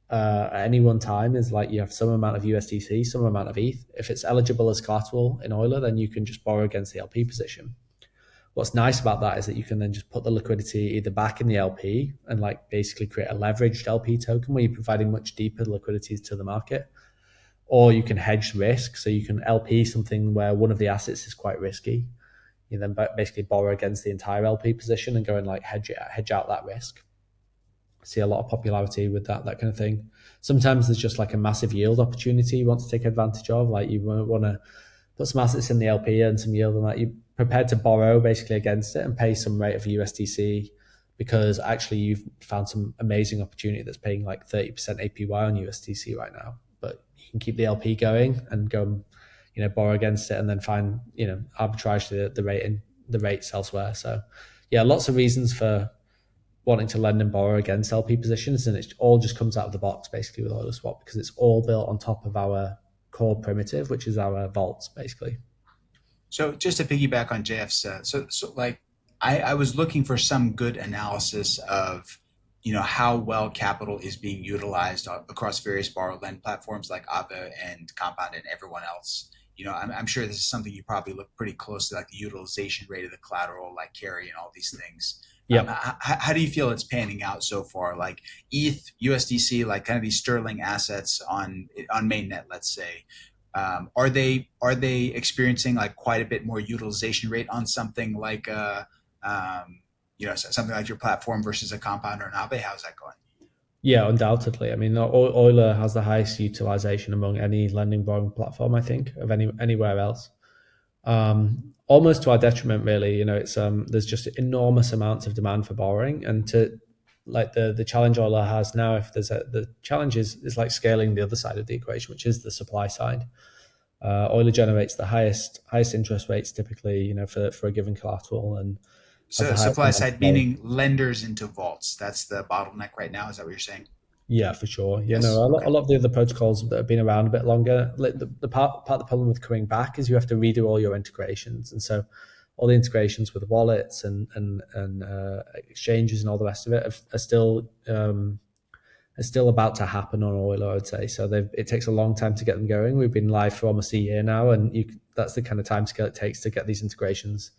at any one time is like you have some amount of USDC, some amount of ETH. If it's eligible as collateral in Euler, then you can just borrow against the LP position. What's nice about that is that you can then just put the liquidity either back in the LP and like basically create a leveraged LP token where you're providing much deeper liquidity to the market, or you can hedge risk. So you can LP something where one of the assets is quite risky. You then basically borrow against the entire LP position and go and like hedge out that risk. See a lot of popularity with that kind of thing. Sometimes there's just like a massive yield opportunity you want to take advantage of. Like you want to put some assets in the LP and some yield on that. You're prepared to borrow basically against it and pay some rate of USDC because actually you've found some amazing opportunity that's paying like 30% APY on USDC right now. But you can keep the LP going and go, borrow against it and then find, arbitrage the rates elsewhere. So yeah, lots of reasons for wanting to lend and borrow against LP positions, and it all just comes out of the box basically with EulerSwap because it's all built on top of our core primitive, which is our vaults basically. So just to piggyback on JF's, so like I was looking for some good analysis of, how well capital is being utilized across various borrow lend platforms like Aave and Compound and everyone else. I'm sure this is something you probably look pretty closely, like the utilization rate of the collateral, like carry and all these things. Yeah. How do you feel it's panning out so far? Like ETH, USDC, like kind of these sterling assets on mainnet, let's say. Are they experiencing like quite a bit more utilization rate on something like something like your platform versus a compound or an Aave? How's that going? Yeah, undoubtedly. I mean, Euler has the highest utilization among any lending borrowing platform, I think, of anywhere else. Almost to our detriment, really. It's there's just enormous amounts of demand for borrowing, and to like the challenge Euler has now, if the challenge is like scaling the other side of the equation, which is the supply side. Euler generates the highest interest rates typically, for a given collateral, and has So the highest supply demand side for borrowing. meaning lenders into vaults. That's the bottleneck right now. Is that what you're saying? Yeah, for sure. Yes. A Okay. lot of the other protocols that have been around a bit longer, like the part of the problem with coming back is you have to redo all your integrations, and so all the integrations with wallets and exchanges and all the rest of it are still about to happen on Euler, I would say. So it takes a long time to get them going. We've been live for almost a year now, and that's the kind of time scale it takes to get these integrations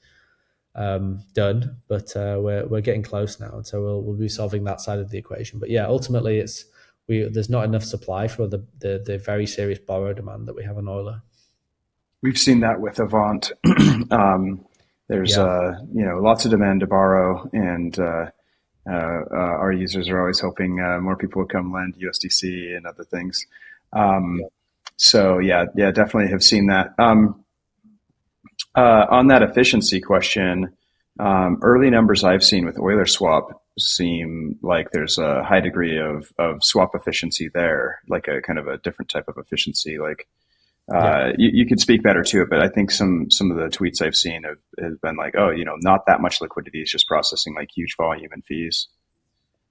done. But we're getting close now, and so we'll be solving that side of the equation. But yeah, ultimately, there's not enough supply for the very serious borrow demand that we have on Euler. We've seen that with Avant. There's Yeah. lots of demand to borrow, and our users are always hoping more people will come lend USDC and other things. Yeah. So yeah, definitely have seen that. On that efficiency question, early numbers I've seen with EulerSwap seem like there's a high degree of swap efficiency there, like a kind of a different type of efficiency. Like Yeah. you could speak better to it, but I think some of the tweets I've seen have been like, oh, not that much liquidity is just processing like huge volume and fees.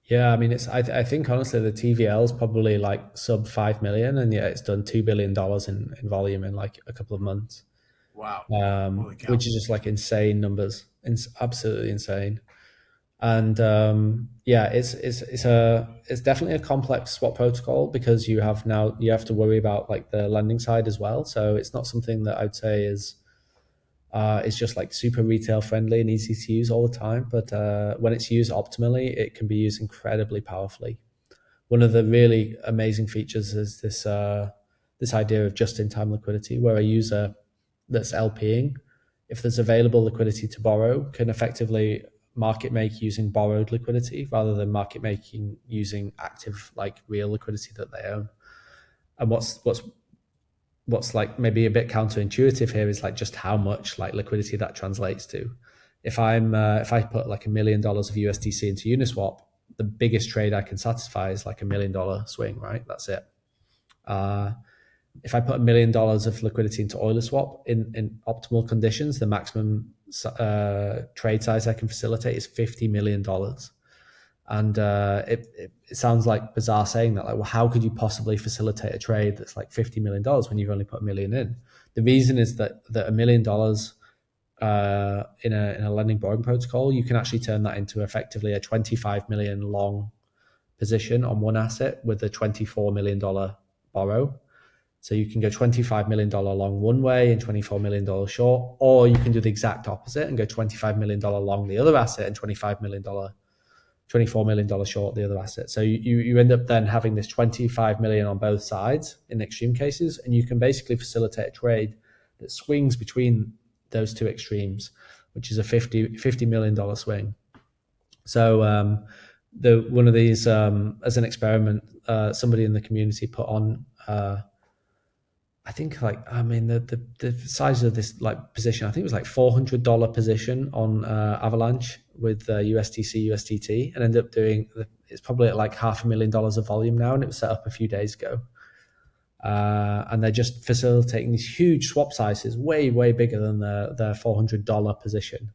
Yeah, I mean, I think honestly the TVL is probably like sub 5 million, and yet it's done $2 billion in volume in like a couple of months, Wow. Holy cow. which is just like insane numbers. It's absolutely insane. And yeah, it's definitely a complex swap protocol because you have to worry about like the lending side as well. So it's not something that I'd say is just like super retail friendly and easy to use all the time. But when it's used optimally, it can be used incredibly powerfully. One of the really amazing features is this idea of just-in-time liquidity, where a user that's LPing, if there's available liquidity to borrow, can effectively market make using borrowed liquidity rather than market making using active like real liquidity that they own. And what's like maybe a bit counterintuitive here is like just how much like liquidity that translates to. If I put like $1 million of USDC into Uniswap, the biggest trade I can satisfy is like $1 million swing, right? That's it. If I put $1 million of liquidity into EulerSwap in optimal conditions, the maximum trade size I can facilitate is $50 million. And it sounds like bizarre saying that, like, well, how could you possibly facilitate a trade that's like $50 million when you've only put $1 million in? The reason is that $1 million in a lending borrowing protocol, you can actually turn that into effectively a 25 million long position on one asset with a $24 million borrow. So you can go $25 million long one way and $24 million short, or you can do the exact opposite and go $25 million long the other asset and $24 million short the other asset. So you end up then having this 25 million on both sides in extreme cases, and you can basically facilitate a trade that swings between those two extremes, which is a $50 million swing. So one of these as an experiment, somebody in the community put on I think the size of this like position, I think it was like $400 position on Avalanche with USDC, USDT, and ended up doing it's probably at like $500,000 of volume now, and it was set up a few days ago. And they're just facilitating these huge swap sizes, way bigger than their $400 position.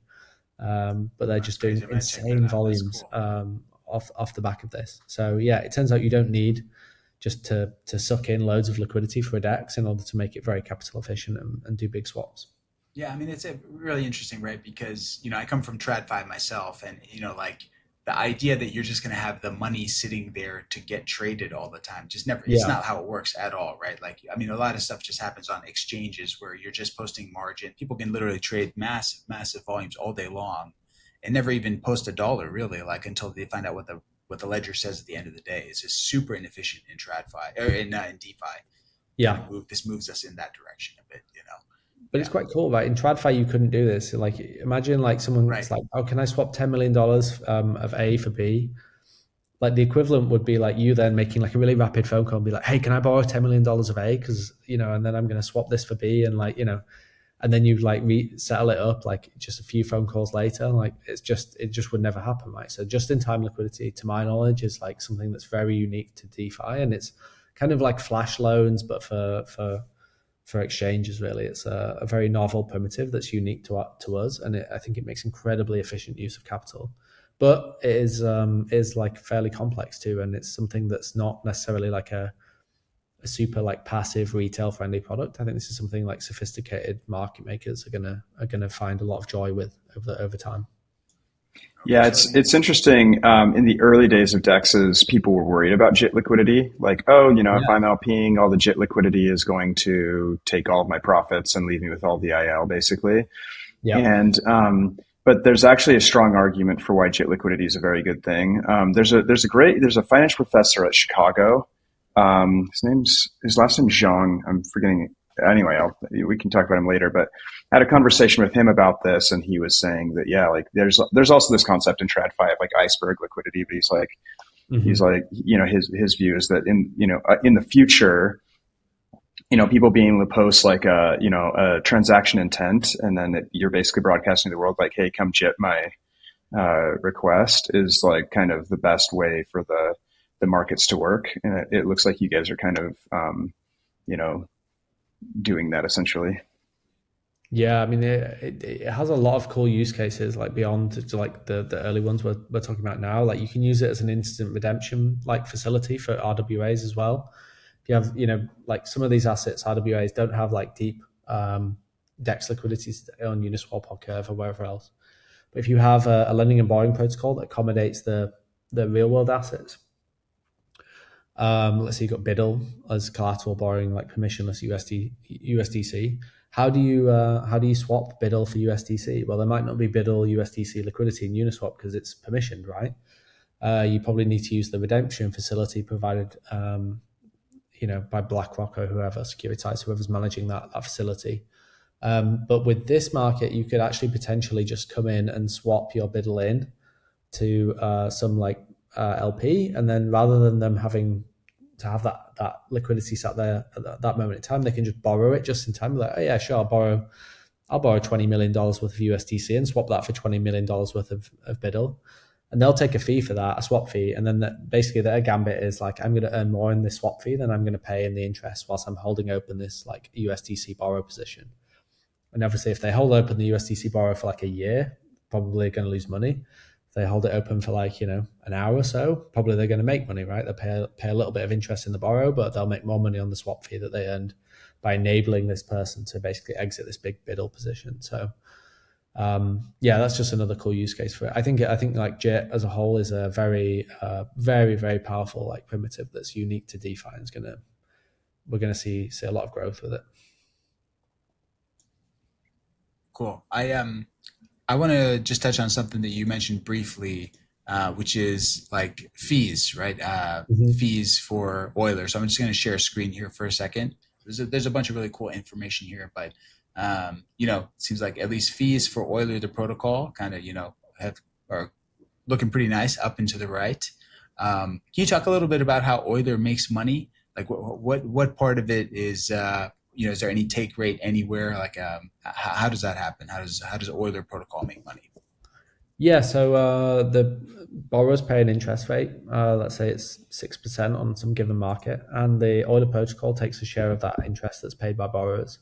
But they're just doing insane volumes off the back of this. So yeah, it turns out you don't need just to suck in loads of liquidity for a DEX in order to make it very capital efficient and do big swaps. Yeah, I mean, it's a really interesting, right? Because, I come from TradFi myself, and, like the idea that you're just going to have the money sitting there to get traded all the time, just never, it's not how it works at all, right? Like, I mean, a lot of stuff just happens on exchanges where you're just posting margin. People can literally trade massive volumes all day long and never even post a dollar really, like until they find out what the ledger says at the end of the day. It's just super inefficient in TradFi or in DeFi. Yeah. This moves us in that direction a bit, But it's quite cool, right? In TradFi, you couldn't do this. Like, imagine like someone's like, oh, can I swap $10 million of A for B? Like the equivalent would be like you then making like a really rapid phone call and be like, hey, can I borrow $10 million of A? Because, and then I'm going to swap this for B and like, and then you like settle it up like just a few phone calls later. Like it just would never happen, right? So just in time liquidity, to my knowledge, is like something that's very unique to DeFi, and it's kind of like flash loans, but for exchanges. Really, it's a very novel primitive that's unique to us, and I think it makes incredibly efficient use of capital. But it is like fairly complex too, and it's something that's not necessarily like a super like passive retail friendly product. I think this is something like sophisticated market makers are gonna find a lot of joy with over time. Yeah, it's interesting. In the early days of DEXs, people were worried about JIT liquidity. Like, if I'm LPing, all the JIT liquidity is going to take all of my profits and leave me with all the IL, basically. Yeah. And but there's actually a strong argument for why JIT liquidity is a very good thing. There's a financial professor at Chicago. His last name's Zhang. I'm forgetting. Anyway, we can talk about him later, but I had a conversation with him about this, and he was saying that, like there's also this concept in TradFi of like iceberg liquidity, but he's like, his view is that in the future, people being able to post like a transaction intent, and then you're basically broadcasting to the world like, hey, come JIT my request, is like kind of the best way for the markets to work. And it looks like you guys are kind of, doing that essentially. Yeah, I mean, it has a lot of cool use cases, like beyond like the early ones we're talking about now. Like you can use it as an instant redemption like facility for RWAs as well. If you have, like some of these assets, RWAs don't have like deep DEX liquidity on Uniswap or Curve or wherever else. But if you have a lending and borrowing protocol that accommodates the real world assets, let's say you've got BIDL as collateral borrowing like permissionless USDC. How do you swap BIDL for USDC? Well, there might not be BIDL USDC liquidity in Uniswap because it's permissioned, right? You probably need to use the redemption facility provided, by BlackRock or whoever, Securitize, whoever's managing that facility. But with this market, you could actually potentially just come in and swap your BIDL in to some like LP, and then rather than them having to have that liquidity sat there at that moment in time, they can just borrow it just in time. Like, oh yeah, sure, I'll borrow $20 million worth of USDC and swap that for $20 million worth of BIDL, and they'll take a fee for that, a swap fee, and then basically their gambit is like, I'm going to earn more in this swap fee than I'm going to pay in the interest whilst I'm holding open this like USDC borrow position. And obviously, if they hold open the USDC borrow for like a year, probably going to lose money. They hold it open for like, an hour or so, probably they're going to make money, right? They'll pay a little bit of interest in the borrow, but they'll make more money on the swap fee that they earned by enabling this person to basically exit this big BIDL position. So, that's just another cool use case for it. I think like JIT as a whole is a very, very, very powerful like primitive that's unique to DeFi, and we're going to see a lot of growth with it. Cool. I want to just touch on something that you mentioned briefly, which is like fees, right? Fees for Euler. So I'm just going to share a screen here for a second. There's a bunch of really cool information here, but it seems like at least fees for Euler, the protocol, kind of are looking pretty nice up and to the right. Can you talk a little bit about how Euler makes money? Like what part of it is is there any take rate anywhere? Like, how does that happen? How does Euler protocol make money? Yeah, so the borrowers pay an interest rate. Let's say it's 6% on some given market, and the Euler protocol takes a share of that interest that's paid by borrowers.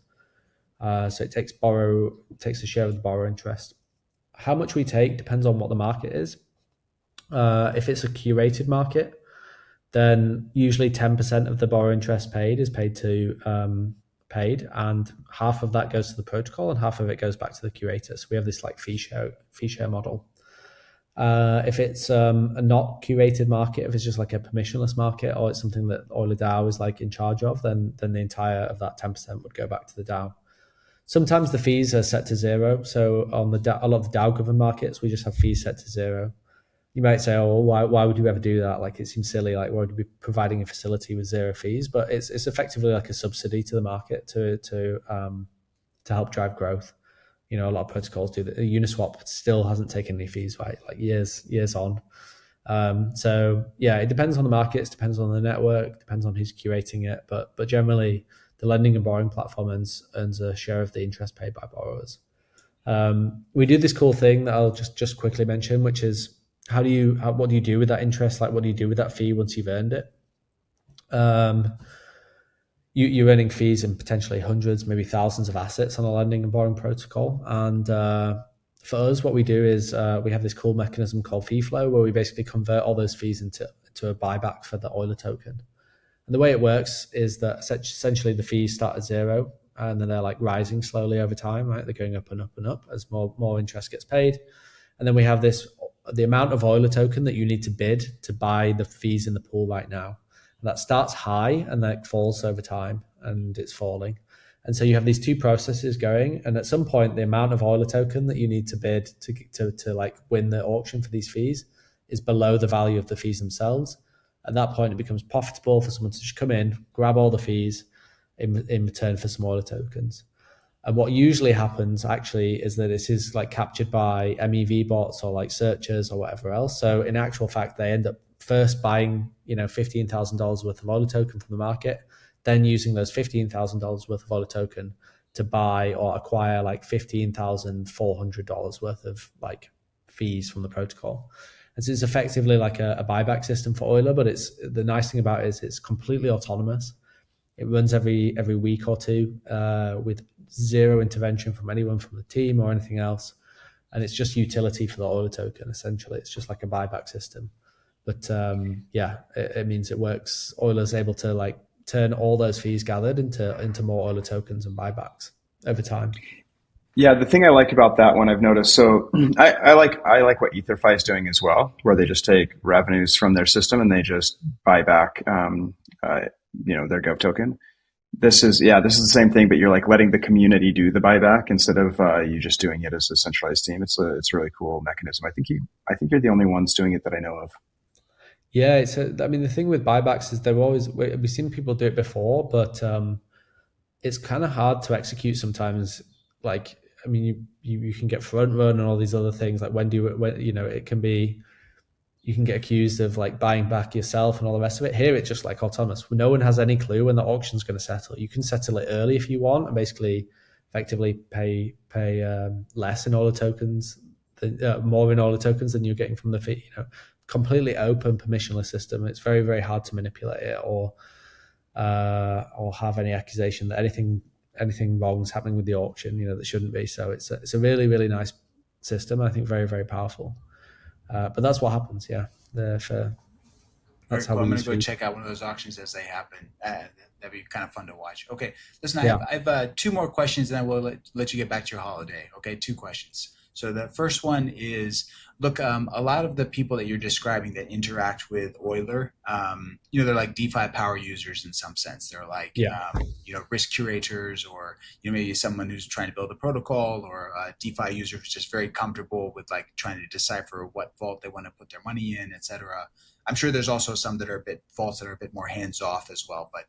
So it takes a share of the borrower interest. How much we take depends on what the market is. If it's a curated market, then usually 10% of the borrower interest paid is paid, and half of that goes to the protocol and half of it goes back to the curator. So we have this like fee share model. If it's a not curated market, if it's just like a permissionless market, or it's something that Euler DAO is like in charge of, then the entire of that 10% would go back to the DAO. Sometimes the fees are set to zero. So on a lot of the DAO governed markets, we just have fees set to zero. you might say, oh, why would you ever do that? Like, it seems silly. Like, why would you be providing a facility with zero fees? But it's effectively like a subsidy to the market to help drive growth. A lot of protocols do that. Uniswap still hasn't taken any fees, right? Like years on. So yeah, it depends on the markets, depends on the network, depends on who's curating it. But generally, the lending and borrowing platform earns a share of the interest paid by borrowers. We do this cool thing that I'll just quickly mention, which is what do you do with that interest? Like, what do you do with that fee once you've earned it? You're earning fees in potentially hundreds, maybe thousands of assets on a lending and borrowing protocol. And for us, what we do is we have this cool mechanism called fee flow, where we basically convert all those fees into a buyback for the Euler token. And the way it works is that essentially the fees start at zero, and then they're like rising slowly over time, right? They're going up and up and up as more interest gets paid. And then we have the amount of Euler token that you need to bid to buy the fees in the pool right now. And that starts high and that falls over time, and it's falling. And so you have these two processes going, and at some point, the amount of Euler token that you need to bid to like win the auction for these fees is below the value of the fees themselves. At that point, it becomes profitable for someone to just come in, grab all the fees in return for some Euler tokens. And what usually happens actually is that this is like captured by MEV bots or like searchers or whatever else. So in actual fact, they end up first buying, $15,000 worth of Euler token from the market, then using those $15,000 worth of Euler token to buy or acquire like $15,400 worth of like fees from the protocol. And so it's effectively like a buyback system for Euler, but the nice thing about it is it's completely autonomous. It runs every week or two with zero intervention from anyone from the team or anything else. And it's just utility for the Euler token, essentially. It's just like a buyback system. But it means it works. Euler's able to like turn all those fees gathered into more Euler tokens and buybacks over time. Yeah, the thing I like about that one I've noticed, so I like what EtherFi is doing as well, where they just take revenues from their system and they just buy back their Gov token. This is the same thing, but you're like letting the community do the buyback instead of you just doing it as a centralized team. It's a really cool mechanism. I think you're the only ones doing it that I know of. Yeah, the thing with buybacks is we've seen people do it before, but it's kind of hard to execute sometimes. Like, you can get front run and all these other things. Like it can be, you can get accused of like buying back yourself and all the rest of it. Here, it's just like autonomous. No one has any clue when the auction's going to settle. You can settle it early if you want, and basically, effectively pay less in Euler tokens, more in Euler tokens than you're getting from the fee. Completely open, permissionless system. It's very, very hard to manipulate it or have any accusation that anything wrong is happening with the auction, that shouldn't be. So it's a really, really nice system. I think very, very powerful. But that's what happens. Yeah. That's how I'm going to go check out one of those auctions as they happen. That'd be kind of fun to watch. Okay. Listen, I have two more questions, and I will let you get back to your holiday. Okay. 2 questions. So the first one is, look, a lot of the people that you're describing that interact with Euler, they're like DeFi power users in some sense. They're like, risk curators, or, maybe someone who's trying to build a protocol, or a DeFi user who's just very comfortable with like trying to decipher what vault they want to put their money in, et cetera. I'm sure there's also some that are vaults that are a bit more hands off as well. But,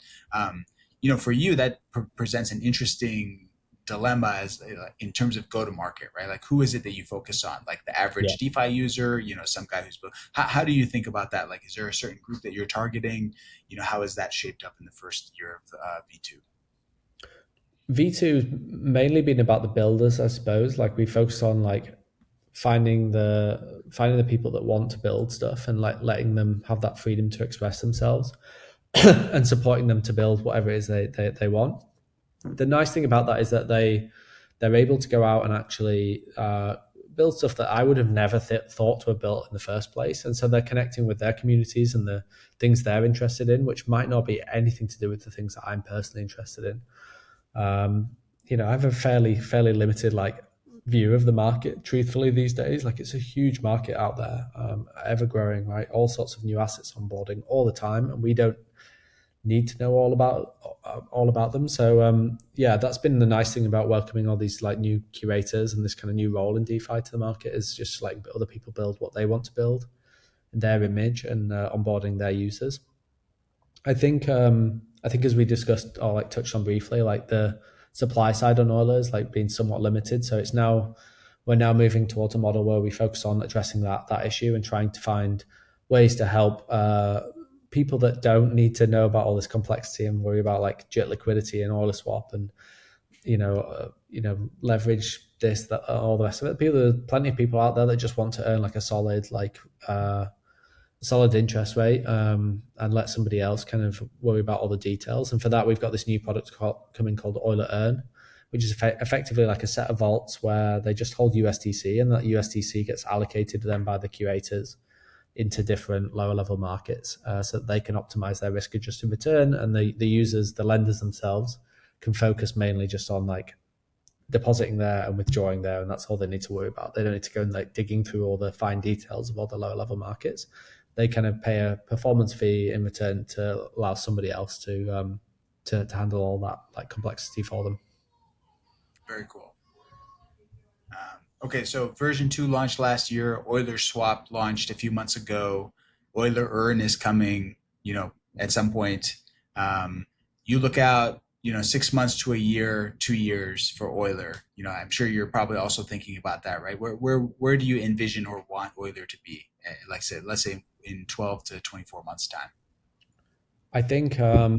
for you, that presents an interesting dilemma as in terms of go to market, right? Like, who is it that you focus on? Like the average DeFi user, some guy who's how do you think about that? Like, is there a certain group that you're targeting? How is that shaped up in the first year of V2? V2's mainly been about the builders, I suppose. Like, we focus on like finding the people that want to build stuff and like letting them have that freedom to express themselves and supporting them to build whatever it is they want. The nice thing about that is that they're able to go out and actually build stuff that I would have never thought to have built in the first place. And so they're connecting with their communities and the things they're interested in, which might not be anything to do with the things that I'm personally interested in. I have a fairly limited like view of the market, truthfully, these days. Like, it's a huge market out there, ever growing, right? All sorts of new assets onboarding all the time, and we don't need to know all about them. So that's been the nice thing about welcoming all these like new curators and this kind of new role in DeFi to the market, is just like other people build what they want to build. their image and onboarding their users. I think as we discussed or like touched on briefly, like the supply side on Euler is like being somewhat limited. So we're now moving towards a model where we focus on addressing that issue and trying to find ways to help people that don't need to know about all this complexity and worry about like JIT liquidity and EulerSwap and leverage this, that, all the rest of it. There's plenty of people out there that just want to earn like a solid solid interest rate and let somebody else kind of worry about all the details. And for that, we've got this new product coming called Euler Earn, which is effectively like a set of vaults where they just hold USDC, and that USDC gets allocated to them by the curators into different lower level markets so that they can optimize their risk adjusted return, and the users, the lenders themselves, can focus mainly just on like depositing there and withdrawing there, and that's all they need to worry about. They don't need to go and like digging through all the fine details of all the lower level markets. They kind of pay a performance fee in return to allow somebody else to handle all that like complexity for them. Very cool. Okay, so version 2 launched last year. EulerSwap launched a few months ago. Euler Earn is coming, at some point. You look out, 6 months to a year, 2 years for Euler. I'm sure you're probably also thinking about that, right? Where do you envision or want Euler to be? Like I said, let's say in 12 to 24 months time. I think the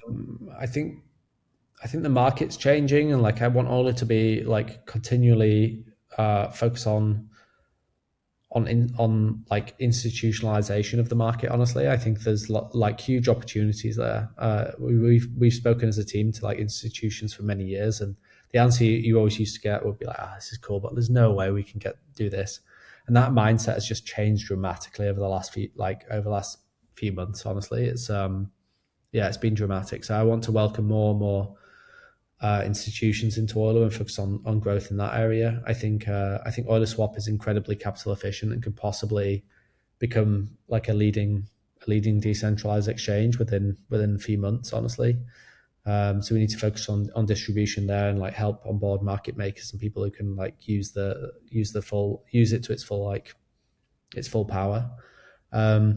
market's changing, and like I want Euler to be like continually focus on like institutionalization of the market. Honestly, I think there's like huge opportunities there. We've spoken as a team to like institutions for many years, and the answer you always used to get would be like, this is cool, but there's no way we can do this. And that mindset has just changed dramatically over the last few months. Honestly, it's been dramatic. So I want to welcome more and more institutions into Euler and focus on growth in that area. I think EulerSwap is incredibly capital efficient and could possibly become like a leading decentralized exchange within a few months, honestly. So we need to focus on distribution there and like help onboard market makers and people who can like use it to its full power. I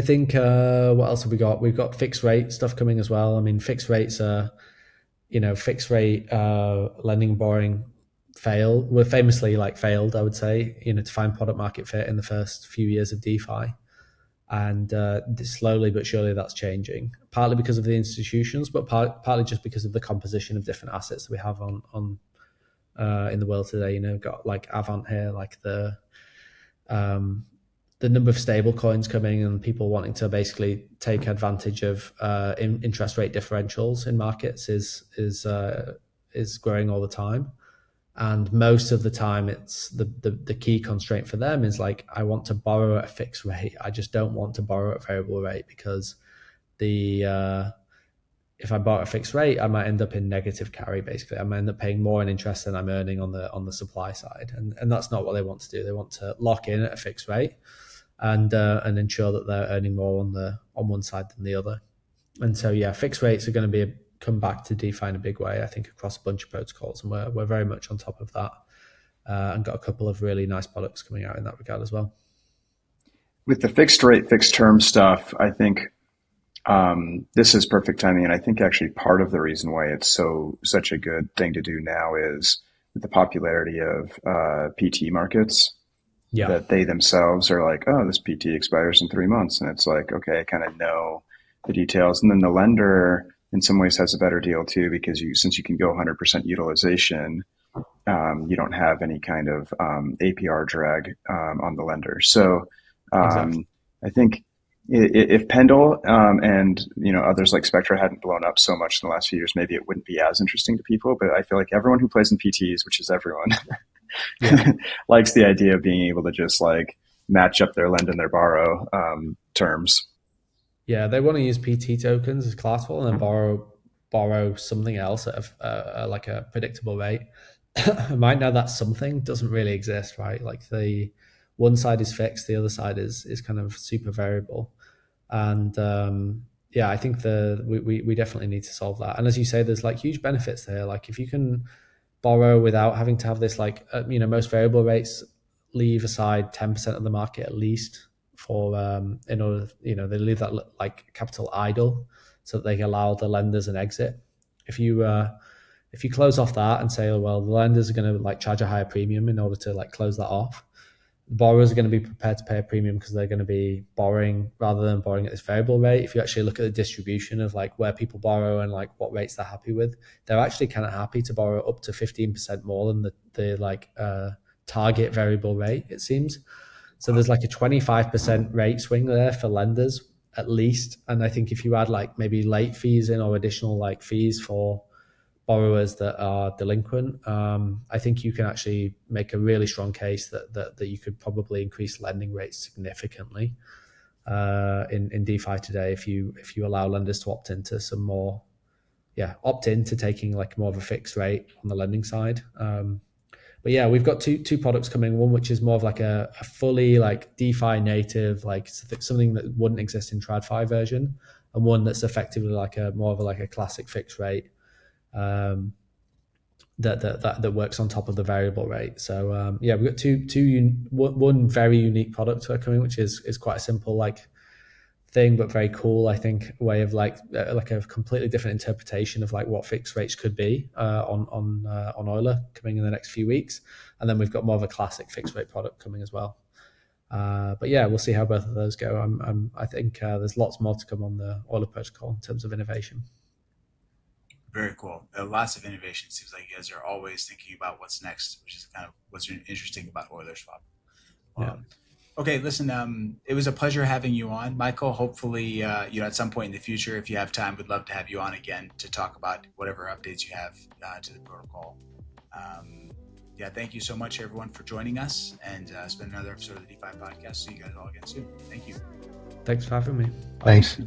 think what else have we got? We've got fixed rate stuff coming as well. I mean, fixed rates are fixed rate lending and borrowing were famously like failed, I would say, to find product market fit in the first few years of DeFi. And slowly but surely that's changing, partly because of the institutions, but partly just because of the composition of different assets that we have on in the world today. Got like Avant here, like the number of stable coins coming and people wanting to basically take advantage of interest rate differentials in markets is growing all the time. And most of the time it's the key constraint for them is like, I want to borrow at a fixed rate. I just don't want to borrow at a variable rate, because if I borrow at a fixed rate, I might end up in negative carry. Basically, I might end up paying more in interest than I'm earning on the supply side. And that's not what they want to do. They want to lock in at a fixed rate and ensure that they're earning more on one side than the other. And so, fixed rates are going to come back to DeFi in a big way, I think, across a bunch of protocols, and we're very much on top of that, and got a couple of really nice products coming out in that regard as well. With the fixed rate, fixed term stuff, I think this is perfect timing, and I think actually part of the reason why it's such a good thing to do now is with the popularity of PT markets. Yeah. That they themselves are like, oh, this PT expires in 3 months, and it's like, okay, I kind of know the details, and then the lender in some ways has a better deal too, because since you can go 100% utilization, you don't have any kind of APR drag on the lender. So exactly. I think if Pendle and others like Spectra hadn't blown up so much in the last few years, maybe it wouldn't be as interesting to people. But I feel like everyone who plays in PTs, which is everyone, likes the idea of being able to just like match up their lend and their borrow terms. Yeah, they want to use PT tokens as collateral and then borrow something else at like a predictable rate. Right now, that something doesn't really exist, right? Like the one side is fixed, the other side is kind of super variable, and I think we definitely need to solve that. And as you say, there's like huge benefits there. Like if you can borrow without having to have this like most variable rates leave aside 10% of the market at least in order, they leave that like capital idle so that they can allow the lenders an exit. If you close off that and say, oh, well, the lenders are going to like charge a higher premium in order to like close that off, the borrowers are going to be prepared to pay a premium because they're going to be borrowing rather than borrowing at this variable rate. If you actually look at the distribution of like where people borrow and like what rates they're happy with, they're actually kind of happy to borrow up to 15% more than the like target variable rate, it seems. So there's like a 25% rate swing there for lenders at least. And I think if you add like maybe late fees in or additional like fees for borrowers that are delinquent, I think you can actually make a really strong case that you could probably increase lending rates significantly in DeFi today if you allow lenders to opt into some more, opt into taking like more of a fixed rate on the lending side. But yeah, we've got two products coming. One which is more of like a fully like DeFi native, like something that wouldn't exist in TradFi version, and one that's effectively like more of a classic fixed rate. That works on top of the variable rate. So we've got one very unique product coming, which is quite a simple like thing, but very cool, I think, way of like a completely different interpretation of like what fixed rates could be on Euler coming in the next few weeks. And then we've got more of a classic fixed rate product coming as well. But yeah, we'll see how both of those go. I think there's lots more to come on the Euler protocol in terms of innovation. Very cool. Lots of innovation. Seems like you guys are always thinking about what's next, which is kind of what's interesting about EulerSwap. Okay, listen, it was a pleasure having you on, Michael. Hopefully, at some point in the future, if you have time, we'd love to have you on again to talk about whatever updates you have to the protocol. Thank you so much, everyone, for joining us, and it's been another episode of the DeFi Podcast. See you guys all again soon. Thank you. Thanks for having me. Thanks.